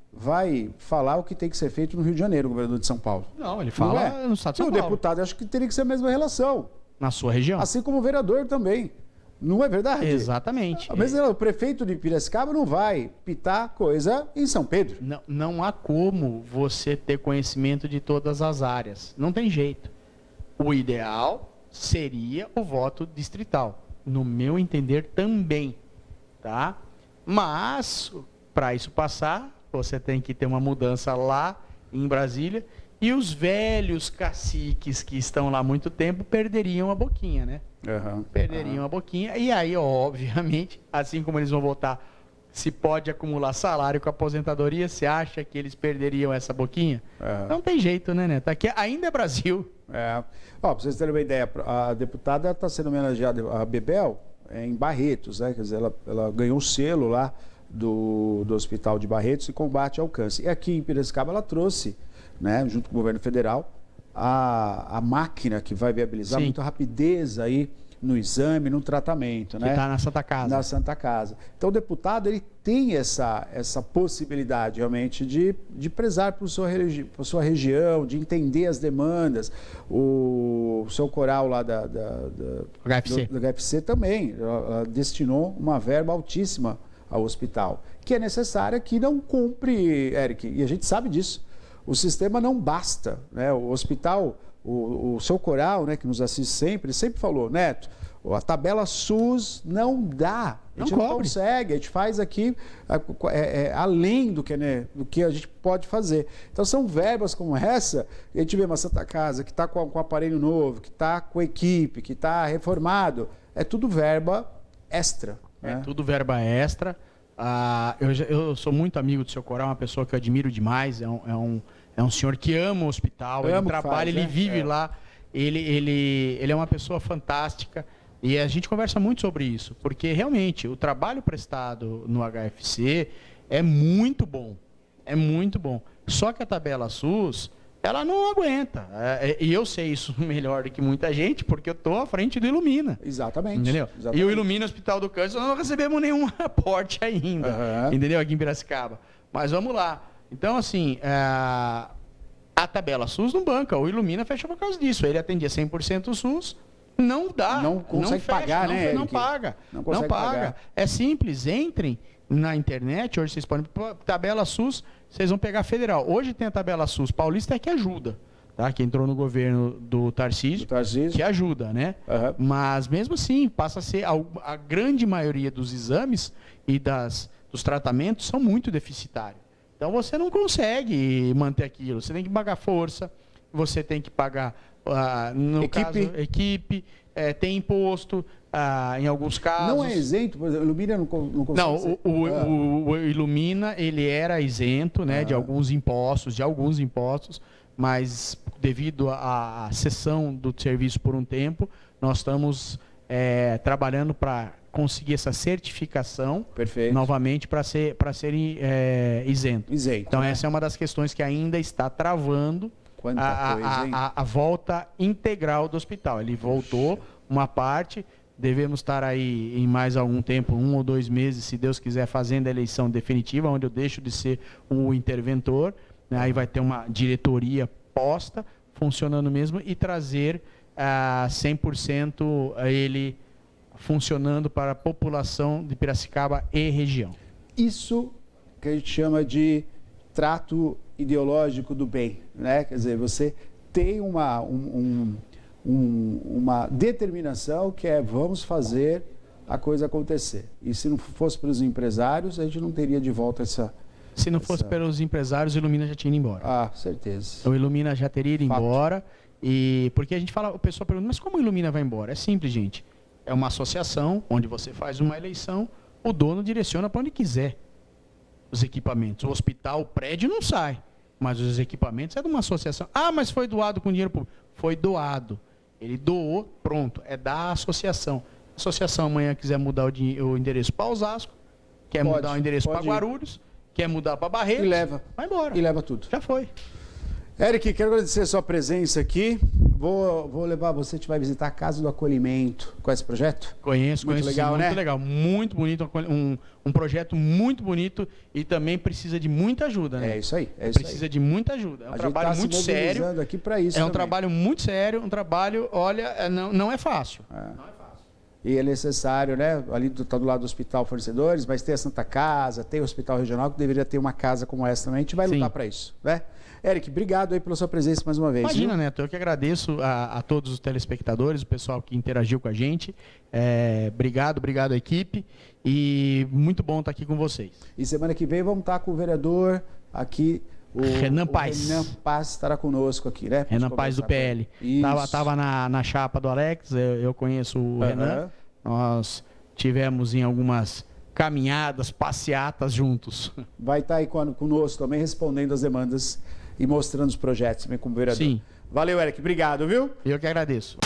falar o que tem que ser feito no Rio de Janeiro, o governador de São Paulo. Não, ele fala no estado de São Paulo. E o deputado, acho que teria que ser a mesma relação. Na sua região. Assim como o vereador também. Não é verdade? Exatamente. Mas o prefeito de Piracicaba não vai pitar coisa em São Pedro. Não há como você ter conhecimento de todas as áreas. Não tem jeito. O ideal seria o voto distrital. No meu entender também, tá? Mas, para isso passar, você tem que ter uma mudança lá em Brasília e os velhos caciques que estão lá há muito tempo perderiam a boquinha, né? Perderiam a boquinha e aí, obviamente, assim como eles vão votar se pode acumular salário com a aposentadoria, você acha que eles perderiam essa boquinha? Não tem jeito, né, Neto? Aqui ainda é Brasil. Para vocês terem uma ideia, a deputada está sendo homenageada, a Bebel, em Barretos, né? Quer dizer, ela ganhou o selo lá do Hospital de Barretos e combate ao câncer. E aqui em Piracicaba ela trouxe, né, junto com o governo federal, a máquina que vai viabilizar muita rapidez aí no exame, no tratamento. Que né? está na Santa Casa. Na Santa Casa. Então, o deputado ele tem essa possibilidade, realmente, de prezar por sua região, de entender as demandas. O seu coral lá do HFC também destinou uma verba altíssima ao hospital, que é necessária, que não cumpre, Eric, e a gente sabe disso. O sistema não basta, né? O hospital, o seu coral, né, que nos assiste sempre, ele sempre falou, Neto, a tabela SUS não dá, a gente não consegue, a gente faz aqui além do que a gente pode fazer. Então são verbas como essa, a gente vê uma Santa Casa que está com aparelho novo, que está com equipe, que está reformado, é tudo verba extra. É tudo verba extra. Eu sou muito amigo do seu coral, uma pessoa que eu admiro demais, é um senhor que ama o hospital, ele trabalha, ele vive lá, ele é uma pessoa fantástica e a gente conversa muito sobre isso, porque realmente o trabalho prestado no HFC é muito bom, só que a tabela SUS, ela não aguenta, e eu sei isso melhor do que muita gente, porque eu estou à frente do Ilumina. Exatamente. Entendeu? Exatamente. E o Ilumina Hospital do Câncer, nós não recebemos nenhum aporte ainda, entendeu? Aqui em Piracicaba. Mas vamos lá. Então, assim, a tabela SUS não banca, o Ilumina fecha por causa disso. Ele atendia 100% o SUS, não dá. Não consegue pagar, né? Não paga. Não paga. Pagar. É simples, entrem na internet, hoje vocês podem, tabela SUS, vocês vão pegar federal. Hoje tem a tabela SUS paulista que ajuda, tá? Que entrou no governo do Tarcísio, que ajuda, né? Mas mesmo assim, passa a ser a grande maioria dos exames e dos tratamentos são muito deficitários. Então você não consegue manter aquilo, você tem que pagar força, você tem que pagar, no equipe, tem imposto, em alguns casos. Não é isento, por exemplo, o Ilumina não consegue. Não, o Ilumina, ele era isento, né, de alguns impostos, mas devido à cessão do serviço por um tempo, nós estamos trabalhando para conseguir essa certificação novamente para ser isento. Então, essa é uma das questões que ainda está travando a volta integral do hospital. Ele voltou uma parte, devemos estar aí em mais algum tempo, 1 ou 2 meses, se Deus quiser, fazendo a eleição definitiva, onde eu deixo de ser o interventor, né? Aí vai ter uma diretoria posta, funcionando mesmo, e trazer 100% ele funcionando para a população de Piracicaba e região. Isso que a gente chama de trato ideológico do bem, né? Quer dizer, você tem uma determinação que vamos fazer a coisa acontecer. E se não fosse pelos empresários, a gente não teria de volta essa... Se não fosse pelos empresários, o Ilumina já tinha ido embora. Certeza. O Ilumina já teria ido embora. E porque a gente fala, o pessoal pergunta, mas como o Ilumina vai embora? É simples, gente. É uma associação onde você faz uma eleição, o dono direciona para onde quiser os equipamentos. O hospital, o prédio não sai, mas os equipamentos é de uma associação. Mas foi doado com dinheiro público. Foi doado. Ele doou, pronto, é da associação. A associação amanhã quiser mudar o endereço para Osasco, quer mudar o endereço para Guarulhos, quer mudar para Barretos, e leva. Vai embora. E leva tudo. Já foi. Eric, quero agradecer a sua presença aqui. Vou levar você, a gente vai visitar a Casa do Acolhimento. Conhece esse projeto? Conheço, legal, né? Muito legal, muito bonito, um projeto muito bonito e também precisa de muita ajuda, né? É isso aí. Precisa de muita ajuda. É um trabalho muito sério. Aqui para isso é um trabalho muito sério, um trabalho, olha, não é fácil. Não é fácil. E é necessário, né? Ali está do lado do Hospital Fornecedores, mas tem a Santa Casa, tem o Hospital Regional, que deveria ter uma casa como essa também. A gente vai lutar para isso, né? Eric, obrigado aí pela sua presença mais uma vez. Imagina, Neto, eu que agradeço a todos os telespectadores, o pessoal que interagiu com a gente. Obrigado à equipe e muito bom estar aqui com vocês. E semana que vem vamos estar com o vereador aqui, Renan Paes. Renan Paes estará conosco aqui, né? Renan Paes do PL. Estava na chapa do Alex, eu conheço o Renan. Nós tivemos em algumas caminhadas, passeatas juntos. Vai estar aí conosco também, respondendo as demandas e mostrando os projetos também como vereador. Sim. Valeu, Eric. Obrigado, viu? Eu que agradeço.